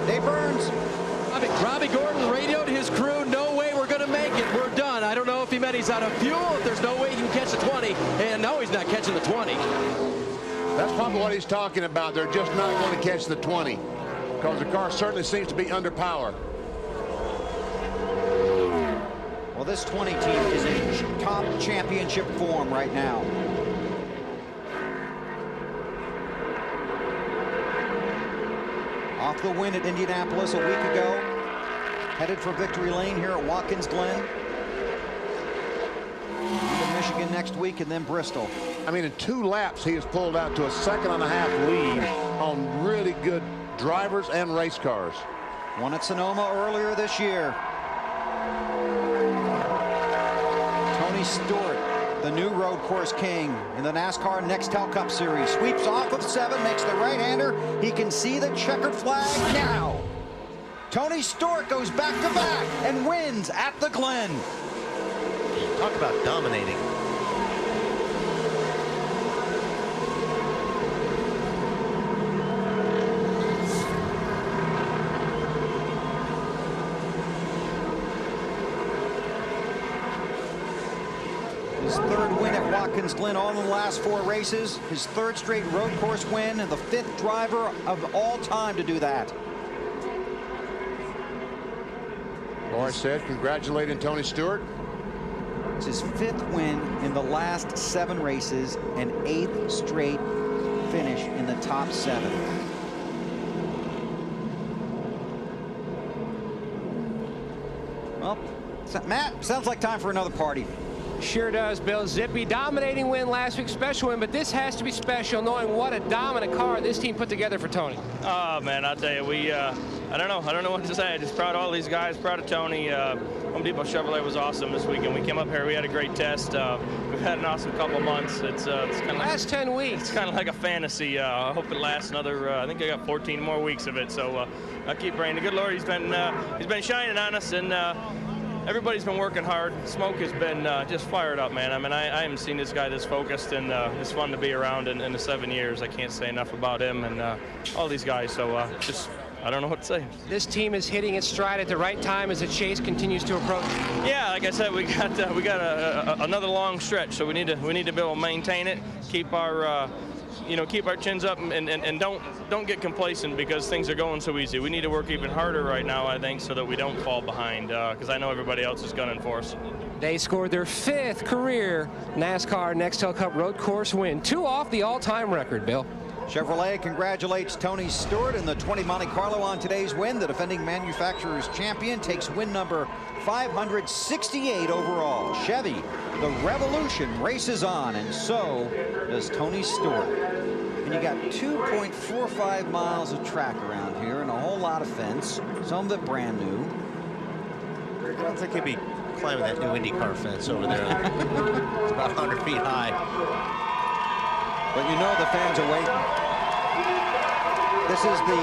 Dave Burns. Robbie Gordon radioed his crew, no way we're going to make it. We're done. I don't know if he meant he's out of fuel, if there's no way he can catch the 20. And no, he's not catching the 20. That's probably what he's talking about. They're just not going to catch the 20 because the car certainly seems to be under power. Well, this 20 team is in top championship form right now. Off the win at Indianapolis a week ago. Headed for victory lane here at Watkins Glen. To Michigan next week and then Bristol. I mean, in 2 laps, he has pulled out to a 2.5 lead on really good drivers and race cars. Won at Sonoma earlier this year. Tony Stewart, the new road course king in the NASCAR Nextel Cup Series. Sweeps off of 7, makes the right-hander. He can see the checkered flag now. Tony Stewart goes back-to-back and wins at the Glen. Talk about dominating. His 3rd win at Watkins Glen, all in the last 4 races. His 3rd straight road course win, and the 5th driver of all time to do that. Boris said, congratulating Tony Stewart. It's his 5th win in the last 7 races and 8th straight finish in the top 7. Well, Matt, sounds like time for another party. Sure does, Bill. Zippy, dominating win last week, special win, but this has to be special knowing what a dominant car this team put together for Tony. Oh, man, I'll tell you, I don't know what to say. I'm just proud of all these guys, proud of Tony. Home Depot Chevrolet was awesome this weekend. We came up here, we had a great test. We've had an awesome couple of months. It's kind of last 10 weeks. It's kind of like a fantasy. I hope it lasts another. I think I got 14 more weeks of it. So I'll keep praying. The good Lord, he's been shining on us, and everybody's been working hard. Smoke has been just fired up, man. I mean, I haven't seen this guy this focused, and it's fun to be around in the 7 years. I can't say enough about him and all these guys. So just. I don't know what to say. This team is hitting its stride at the right time as the chase continues to approach. Yeah, like I said, we got another long stretch, so we need to be able to maintain it, keep our keep our chins up, and don't get complacent because things are going so easy. We need to work even harder right now, I think, so that we don't fall behind because I know everybody else is gunning for us. They scored their 5th career NASCAR Nextel Cup road course win, 2 off the all-time record, Bill. Chevrolet congratulates Tony Stewart in the 20 Monte Carlo on today's win. The defending manufacturer's champion takes win number 568 overall. Chevy, the revolution races on, and so does Tony Stewart. And you got 2.45 miles of track around here and a whole lot of fence, some of it brand new. I don't think he'd be climbing that new IndyCar fence over there. It's about 100 feet high. But you know the fans are waiting. This is the